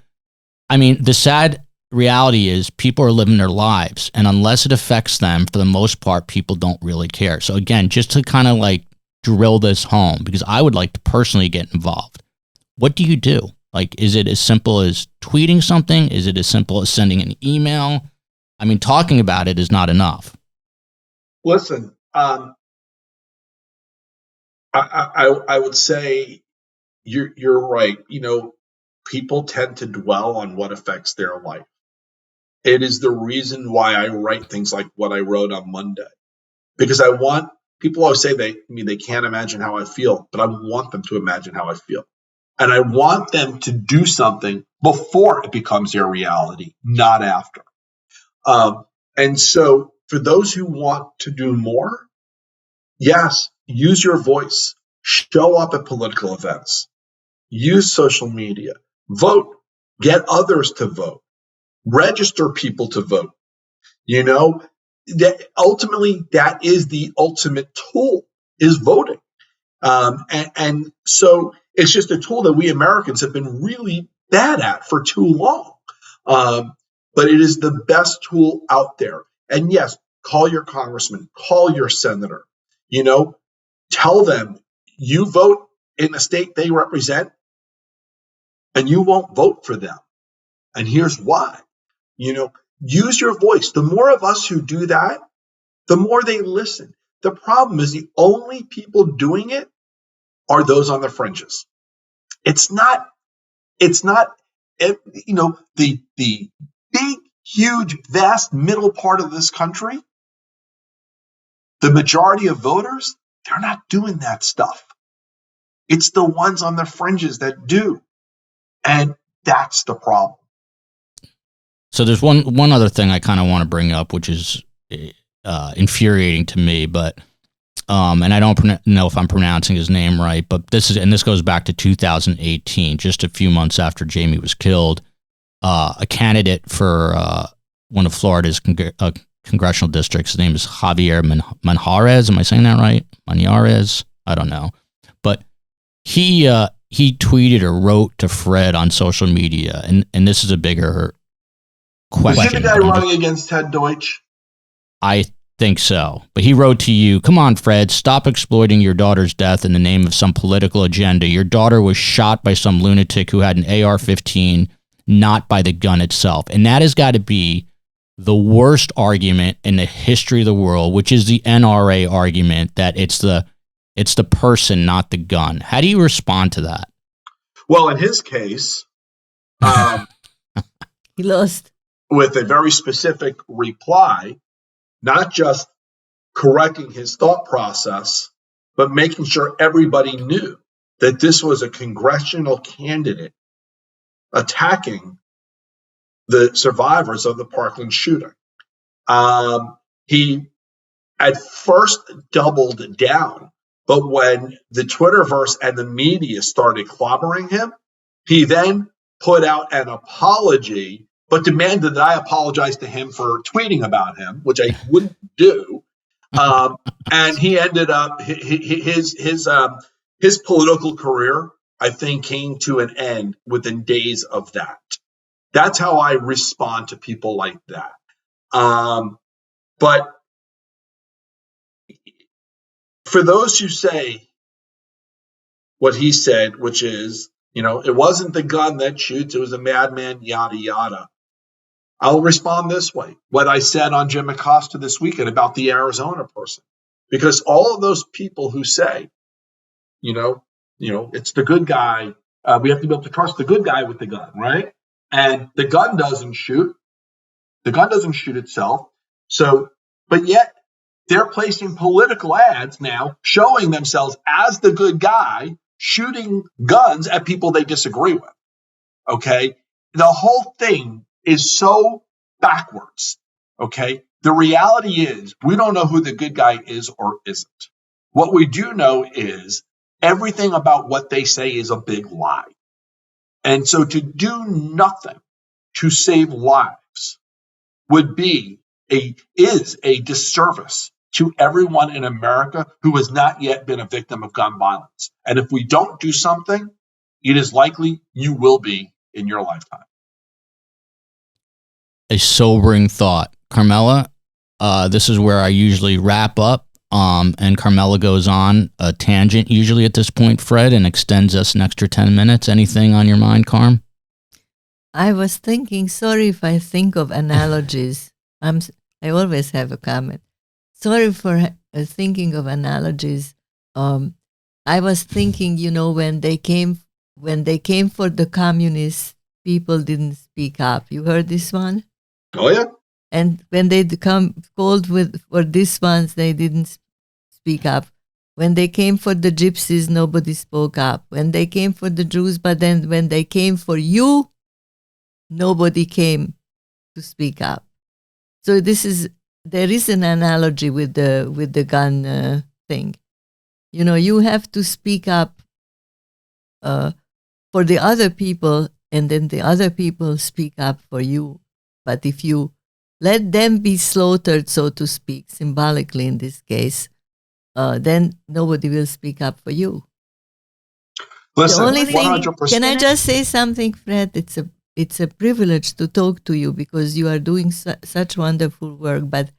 I mean, the sad reality is people are living their lives, and unless it affects them, for the most part, people don't really care. So again, just to kind of like drill this home, because I would like to personally get involved. What do you do? Like, is it as simple as tweeting something? Is it as simple as sending an email? I mean, talking about it is not enough. Listen, I would say you're right. You know, people tend to dwell on what affects their life. It is the reason why I write things like what I wrote on Monday, because I want people always say they can't imagine how I feel, but I want them to imagine how I feel. And I want them to do something before it becomes their reality, not after. And so for those who want to do more, yes, use your voice, show up at political events, use social media, vote, get others to vote, register people to vote. You know, ultimately that is the ultimate tool, is voting. And so it's just a tool that we Americans have been really bad at for too long. But it is the best tool out there. And yes, call your congressman, call your senator, you know, tell them you vote in the state they represent and you won't vote for them. And here's why. You know, use your voice. The more of us who do that, the more they listen. The problem is the only people doing it are those on the fringes. It's not, you know, the big, huge, vast middle part of this country. The majority of voters, they're not doing that stuff. It's the ones on the fringes that do. And that's the problem. So there's one other thing I kind of want to bring up, which is infuriating to me, but and I don't know if I'm pronouncing his name right, but this goes back to 2018, just a few months after Jaime was killed. A candidate for one of Florida's congressional districts, his name is Javier Manjarrez. Am I saying that right? Manjarrez? I don't know, but he tweeted or wrote to Fred on social media, and this is a bigger question. Is he the guy running against Ted Deutsch? I think so. But he wrote to you, "Come on, Fred, stop exploiting your daughter's death in the name of some political agenda. Your daughter was shot by some lunatic who had an AR-15, not by the gun itself." And that has got to be the worst argument in the history of the world, which is the NRA argument that it's the person, not the gun. How do you respond to that? Well, in his case, he lost. With a very specific reply, not just correcting his thought process, but making sure everybody knew that this was a congressional candidate attacking the survivors of the Parkland shooting. He at first doubled down, but when the Twitterverse and the media started clobbering him, he then put out an apology, but demanded that I apologize to him for tweeting about him, which I wouldn't do. And he ended up his political career, I think, came to an end within days of that. That's how I respond to people like that. But for those who say what he said, which is, you know, it wasn't the gun that shoots, it was a madman, yada, yada. I'll respond this way. What I said on Jim Acosta this weekend about the Arizona person, because all of those people who say, you know, it's the good guy. We have to be able to trust the good guy with the gun, right? And the gun doesn't shoot. The gun doesn't shoot itself. So, but yet they're placing political ads now showing themselves as the good guy shooting guns at people they disagree with. Okay. The whole thing is so backwards. Okay. The reality is we don't know who the good guy is or isn't. What we do know is everything about what they say is a big lie. And so to do nothing to save lives is a disservice to everyone in America who has not yet been a victim of gun violence. And if we don't do something, it is likely you will be in your lifetime. A sobering thought. Karmella, this is where I usually wrap up, and Karmella goes on a tangent usually at this point, Fred, and extends us an extra 10 minutes. Anything on your mind, Karm? I was thinking, sorry if I think of analogies. I always have a comment. Sorry for thinking of analogies. I was thinking, when they came for the communists, people didn't speak up. You heard this one? Oh, yeah. And when they called for these ones, they didn't speak up. When they came for the gypsies, nobody spoke up. When they came for the Jews, but then when they came for you, nobody came to speak up. So there is an analogy with the gun thing. You have to speak up for the other people, and then the other people speak up for you. But if you let them be slaughtered, so to speak, symbolically in this case, then nobody will speak up for you. Listen, the only thing, 100%. Can I just say something, Fred? It's a privilege to talk to you because you are doing such wonderful work. But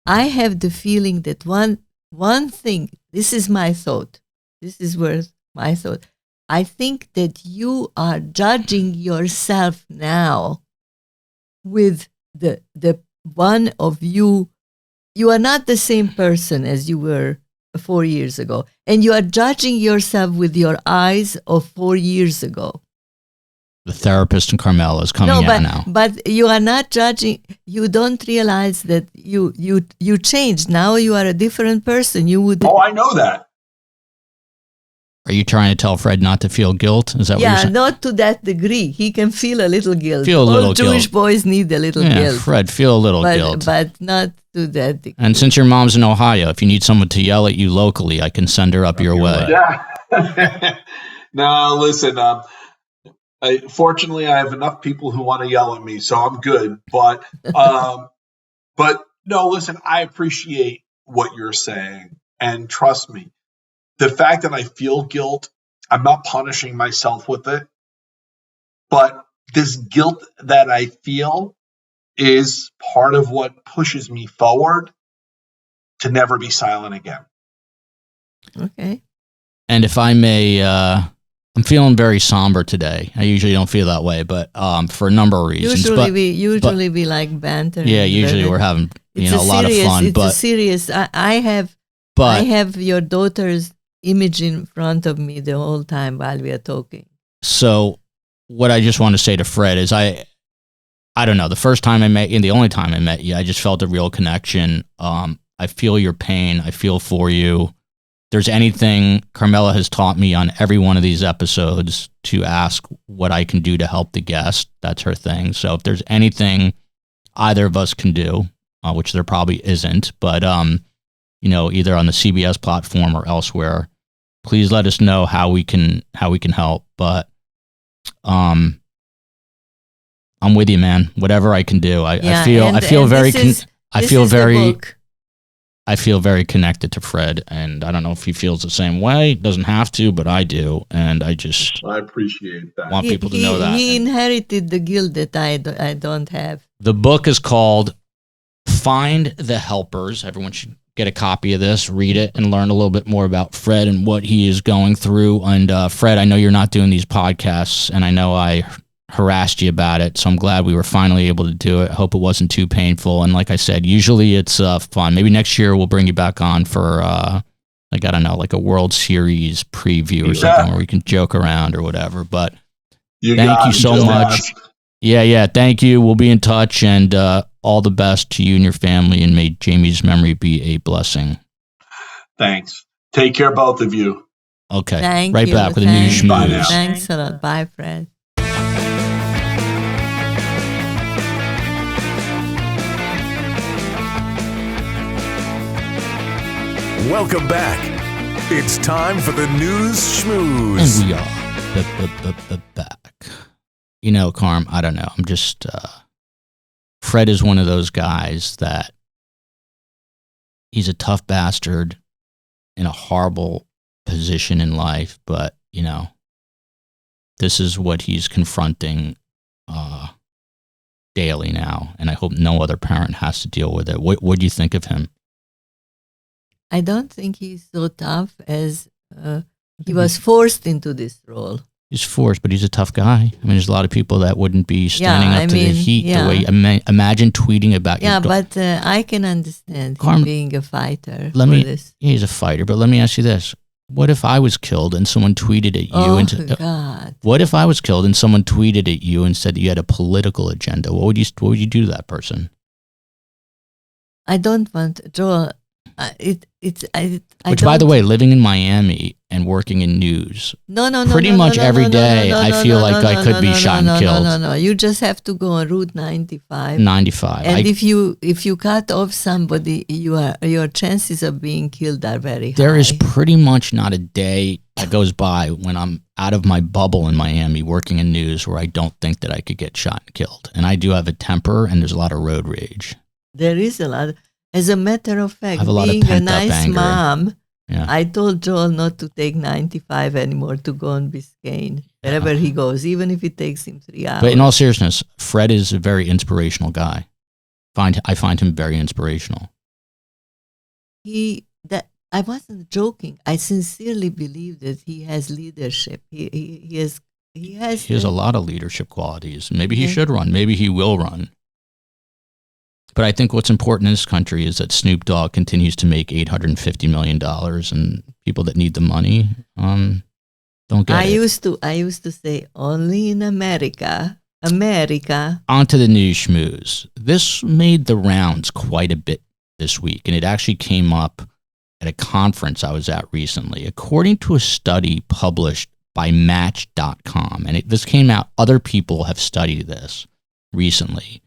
I have the feeling that one thing, this is my thought. This is worth my thought. I think that you are judging yourself now with the one of you. You are not the same person as you were 4 years ago. And you are judging yourself with your eyes of 4 years ago. The therapist in Karmella is coming out now. But you are not judging. You don't realize that you changed. Now you are a different person. Oh, I know that. Are you trying to tell Fred not to feel guilt? Is that what you're saying? Yeah, not to that degree. He can feel a little guilt. Feel a little All Jewish guilt. boys need a little guilt. Fred, feel a little guilt. But not to that degree. And since your mom's in Ohio, if you need someone to yell at you locally, I can send her up your way. Yeah. No, listen, fortunately, I have enough people who want to yell at me, so I'm good. But no, listen, I appreciate what you're saying. And trust me, the fact that I feel guilt, I'm not punishing myself with it. But this guilt that I feel is part of what pushes me forward to never be silent again. Okay. And if I may, I'm feeling very somber today. I usually don't feel that way, but for a number of reasons. Usually we like banter. Yeah, usually we're having a lot of fun. It's serious. I have your daughter's image in front of me the whole time while we are talking. So what I just want to say to Fred is I don't know, the first time I met you and the only time I met you, I just felt a real connection. I feel your pain. I feel for you. If there's anything Karmella has taught me on every one of these episodes to ask what I can do to help the guest. That's her thing. So if there's anything either of us can do, which there probably isn't, but either on the CBS platform or elsewhere, please let us know how we can help. But I'm with you, man. Whatever I can do, I feel very connected to Fred, and I don't know if he feels the same way. Doesn't have to, but I do, and I appreciate that. Want people to know that he inherited the guilt that I don't have. The book is called Find the Helpers. Everyone should get a copy of this, read it, and learn a little bit more about Fred and what he is going through. And Fred, I know you're not doing these podcasts, and I know I harassed you about it, so I'm glad we were finally able to do it. I hope it wasn't too painful. And like I said, usually it's fun. Maybe next year we'll bring you back on for like a World Series preview or something where we can joke around or whatever. But thank you so much. Yeah, thank you. We'll be in touch, and all the best to you and your family, and may Jamie's memory be a blessing. Thanks. Take care, both of you. Okay. Thank right you. back with a new Schmooze. Thanks a lot. Bye, Fred. Welcome back. It's time for the news schmooze. And we are back. Karm, I don't know. I'm just, Fred is one of those guys that he's a tough bastard in a horrible position in life, but, you know, this is what he's confronting daily now, and I hope no other parent has to deal with it. What do you think of him? I don't think he's so tough as he was forced into this role. He's forced, but he's a tough guy. I mean, there's a lot of people that wouldn't be standing up to the heat the way. Imagine tweeting about your but I can understand him being a fighter. He's a fighter, but let me ask you this. What if I was killed and someone tweeted at you? God. What if I was killed and someone tweeted at you and said that you had a political agenda? What would you do to that person? I don't want, Joel. Which, by the way, living in Miami and working in news, pretty much every day, I feel like I could be shot and killed. No. You just have to go on Route 95. 95. And if you cut off somebody, your chances of being killed are very high. There is pretty much not a day that goes by when I'm out of my bubble in Miami working in news where I don't think that I could get shot and killed. And I do have a temper, and there's a lot of road rage. There is a lot. As a matter of fact, being a nice anger. mom, I told Joel not to take 95 anymore to go on Biscayne, wherever he goes, even if it takes him 3 hours. But in all seriousness, Fred is a very inspirational guy. I find him very inspirational. I wasn't joking. I sincerely believe that he has leadership. He has a lot of leadership qualities. Maybe he should run. Maybe he will run. But I think what's important in this country is that Snoop Dogg continues to make $850 million, and people that need the money don't get it. I used to say, only in America. On to the news, Schmooze. This made the rounds quite a bit this week, and it actually came up at a conference I was at recently. According to a study published by Match.com, and this came out, other people have studied this recently,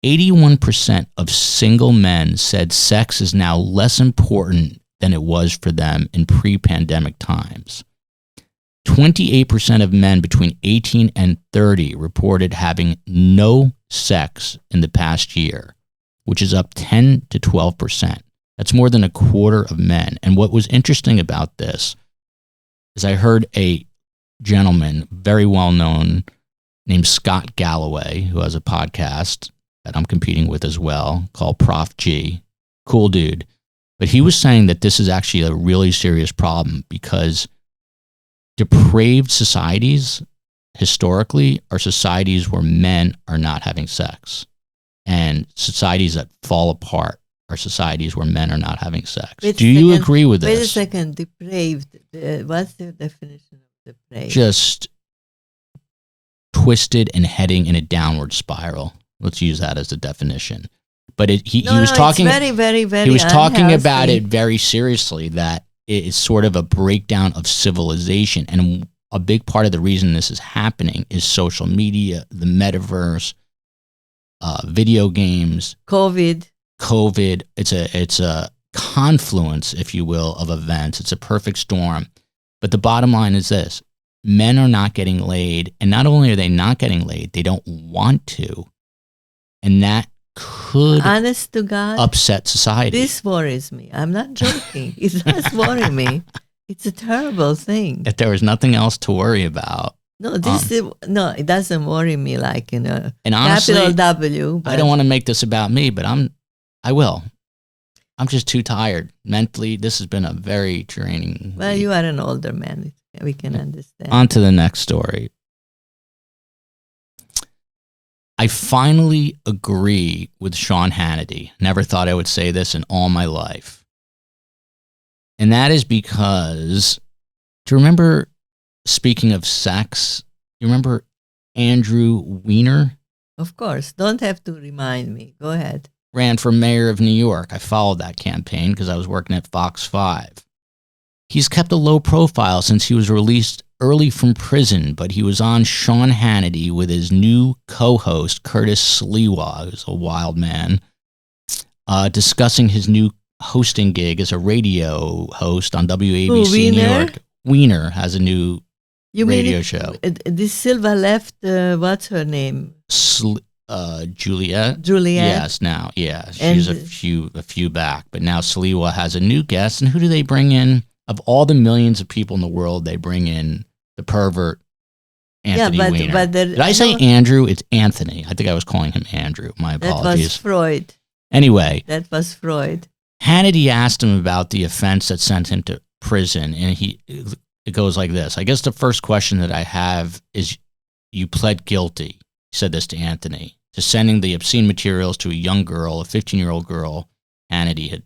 81% of single men said sex is now less important than it was for them in pre-pandemic times. 28% of men between 18 and 30 reported having no sex in the past year, which is up 10 to 12%. That's more than a quarter of men. And what was interesting about this is I heard a gentleman, very well known, named Scott Galloway, who has a podcast that I'm competing with as well, called Prof G. Cool dude. But he was saying that this is actually a really serious problem because depraved societies, historically, are societies where men are not having sex. And societies that fall apart are societies where men are not having sex. Do you agree with this? Wait a second. Depraved. What's the definition of depraved? Just twisted and heading in a downward spiral. Let's use that as the definition. But he was talking. It's very, very, very. He was talking about it very seriously. That it is sort of a breakdown of civilization, and a big part of the reason this is happening is social media, the metaverse, video games, COVID. It's a confluence, if you will, of events. It's a perfect storm. But the bottom line is this: men are not getting laid, and not only are they not getting laid, they don't want to. And that could, honest to God, upset society. This worries me. I'm not joking. It does worry me. It's a terrible thing. If there was nothing else to worry about. No, it doesn't worry me like in a and honestly, capital W. I don't want to make this about me, but I will. I'm just too tired. Mentally, this has been a very draining Well, week. You are an older man. We can understand. On to the next story. I finally agree with Sean Hannity. Never thought I would say this in all my life. And that is because, do you remember, speaking of sex, you remember Andrew Weiner? Of course. Don't have to remind me. Go ahead. Ran for mayor of New York. I followed that campaign because I was working at Fox 5. He's kept a low profile since he was released early from prison, but he was on Sean Hannity with his new co-host, Curtis Sliwa, who's a wild man, discussing his new hosting gig as a radio host on WABC New York. Weiner has a new radio show. This Silva left, what's her name? Juliet. Juliet. Yes, now, yeah, she's a few back, but now Sliwa has a new guest, and who do they bring in? Of all the millions of people in the world, they bring in the pervert Anthony Weiner. But did I say Andrew? It's Anthony. I think I was calling him Andrew. My apologies. That was Freud. Anyway, that was Freud. Hannity asked him about the offense that sent him to prison, and it goes like this. I guess the first question that I have is, you pled guilty. He said this to Anthony, to sending the obscene materials to a young girl, a 15-year-old girl. Hannity had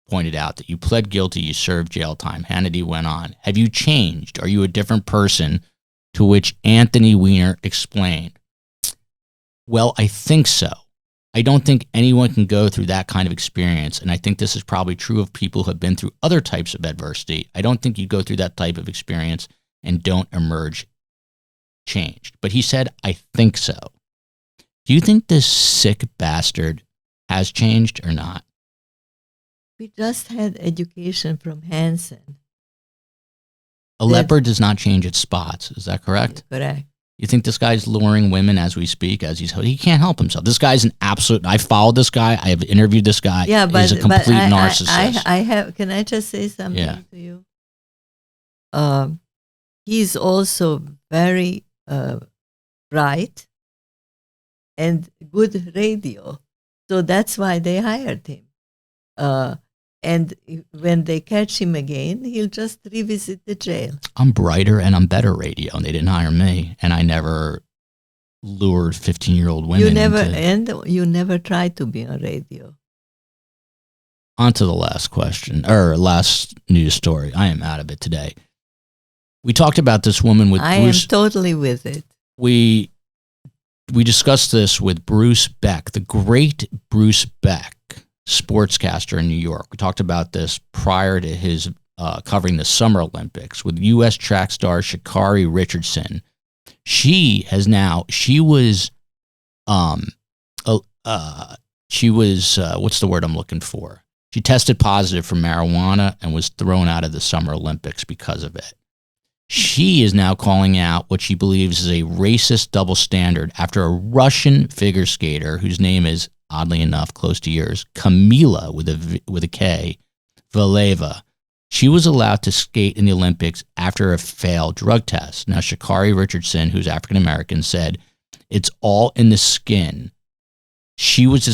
pointed out that you pled guilty, you served jail time. Hannity went on, have you changed? Are you a different person? To which Anthony Weiner explained, well, I think so. I don't think anyone can go through that kind of experience, and I think this is probably true of people who have been through other types of adversity. I don't think you go through that type of experience and don't emerge changed. But he said, I think so. Do you think this sick bastard has changed or not? We just had education from Hansen. A leopard does not change its spots. Is that correct? Correct. You think this guy's luring women as we speak, he can't help himself. This guy's an absolute, I followed this guy. I have interviewed this guy. Yeah, but, he's a complete narcissist. Can I just say something to you? He's also very bright and good radio. So that's why they hired him. And when they catch him again, he'll just revisit the jail. I'm brighter and I'm better radio, and they didn't hire me. And I never lured 15-year-old women. You never tried to be on radio. On to the last question, or last news story. I am out of it today. We talked about this woman with I am totally with it. We discussed this with Bruce Beck, the great Bruce Beck, sportscaster in New York. We talked about this prior to his covering the Summer Olympics with U.S. track star Sha'Carri Richardson. She was what's the word I'm looking for? She tested positive for marijuana and was thrown out of the Summer Olympics because of it. She is now calling out what she believes is a racist double standard after a Russian figure skater whose name is, oddly enough, close to yours, Karmella with a K, Valeva. She was allowed to skate in the Olympics after a failed drug test. Now, Sha'Carri Richardson, who's African-American, said, it's all in the skin. She was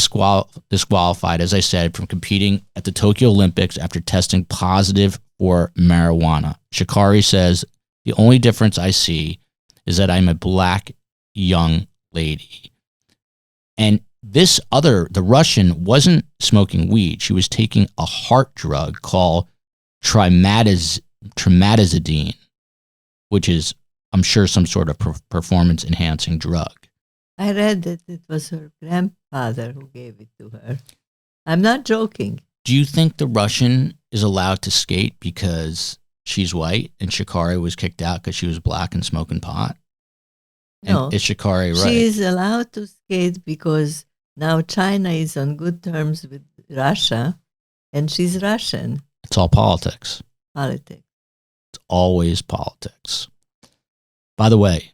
disqualified, as I said, from competing at the Tokyo Olympics after testing positive for marijuana. Sha'Carri says, the only difference I see is that I'm a black young lady. And the Russian wasn't smoking weed. She was taking a heart drug called trimetazidine, which is, I'm sure, some sort of performance-enhancing drug. I read that it was her grandfather who gave it to her. I'm not joking. Do you think the Russian is allowed to skate because she's white and Sha'Carri was kicked out because she was black and smoking pot? No. And is Sha'Carri right? She is allowed to skate because now China is on good terms with Russia, and she's Russian. It's all politics. Politics. It's always politics. By the way,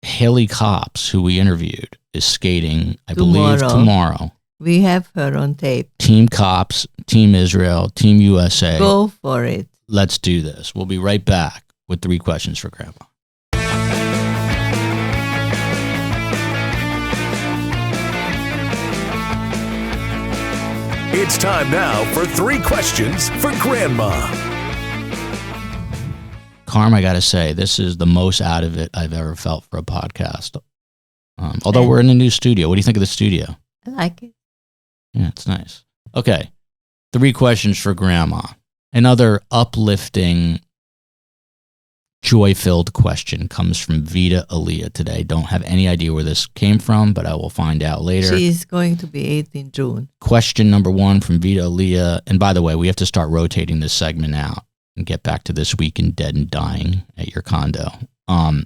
Haley Copps, who we interviewed, is skating, I believe, tomorrow. We have her on tape. Team Copps, Team Israel, Team USA. Go for it. Let's do this. We'll be right back with 3 questions for Grandma. It's time now for 3 questions for Grandma. Carm, I got to say, this is the most out of it I've ever felt for a podcast. Although we're in a new studio. What do you think of the studio? I like it. Yeah, it's nice. Okay. 3 questions for Grandma. Another uplifting, joy-filled question comes from Vita Aaliyah today. Don't have any idea where this came from, but I will find out later. She's going to be 8 in June. Question number 1 from Vita Aaliyah. And by the way, we have to start rotating this segment out and get back to This Week in Dead and Dying at your condo. I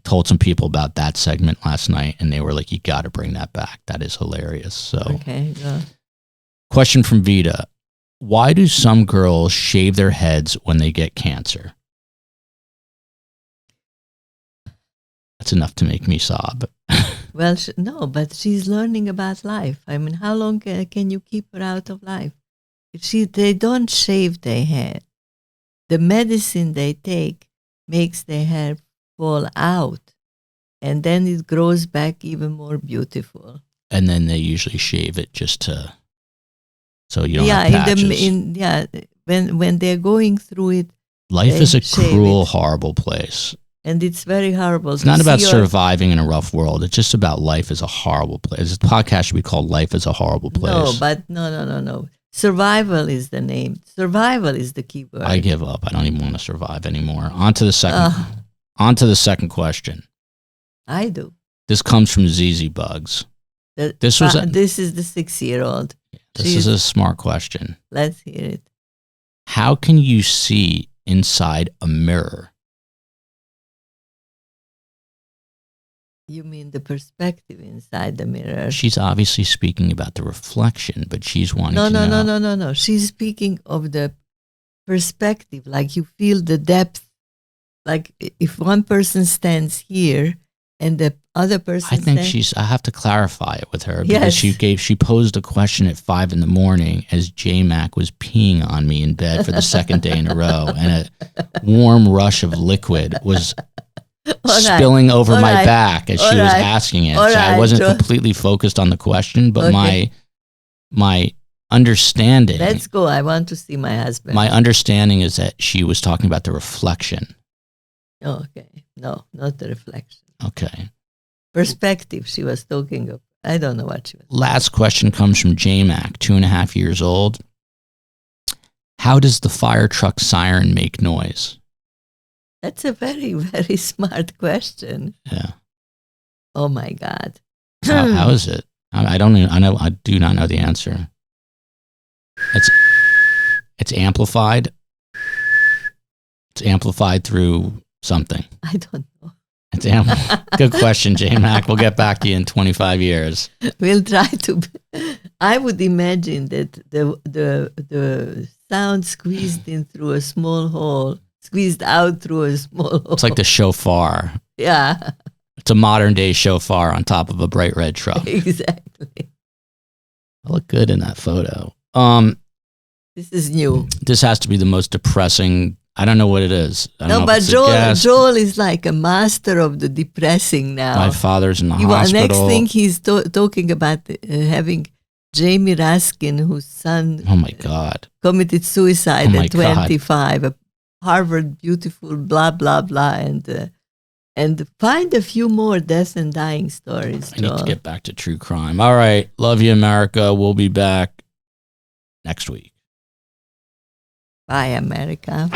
told some people about that segment last night, and they were like, you got to bring that back. That is hilarious. So, okay. Question from Vita. Why do some girls shave their heads when they get cancer? That's enough to make me sob. Well, no, but she's learning about life. I mean, how long can you keep her out of life? They don't shave their hair. The medicine they take makes their hair fall out, and then it grows back even more beautiful. And then they usually shave it just to, so you don't have patches. When they're going through it. Life is a cruel, horrible place. And it's very horrible. It's not about surviving in a rough world. It's just about life is a horrible place. This podcast should be called Life is a Horrible Place. No, but no. Survival is the name. Survival is the key word. I give up. I don't even want to survive anymore. On to the second question. I do. This comes from ZZ Bugs. This is the 6-year-old. This is a smart question. Let's hear it. How can you see inside a mirror? You mean the perspective inside the mirror? She's obviously speaking about the reflection, but she's wanting to know. No. She's speaking of the perspective, like you feel the depth. Like if one person stands here and the other person I have to clarify it with her because she posed a question at 5 a.m. as J-Mac was peeing on me in bed for the second day in a row, and a warm rush of liquid was spilling over my back as she was asking it. So I wasn't completely focused on the question, but my understanding. Let's go. I want to see my husband. My understanding is that she was talking about the reflection. Okay. No, not the reflection. Okay. Perspective she was talking of. I don't know what she was. Last question comes from J-Mac, 2.5 years old. How does the fire truck siren make noise? That's a very, very smart question. Yeah. Oh my God. How is it? I do not know the answer. It's amplified. It's amplified through something. I don't know. Good question, J-Mac. We'll get back to you in 25 years. We'll try to. I would imagine that the sound squeezed in through a small hole, squeezed out through a small hole. It's like the shofar. Yeah. It's a modern day shofar on top of a bright red truck. Exactly. I look good in that photo. This is new. This has to be the most depressing. I don't know what it is. But Joel is like a master of the depressing now. My father's in the hospital. Next thing he's talking about having Jamie Raskin, whose son committed suicide at 25, a Harvard beautiful, blah, blah, blah, and find a few more death and dying stories. I need to get back to true crime. All right. Love you, America. We'll be back next week. Bye, America.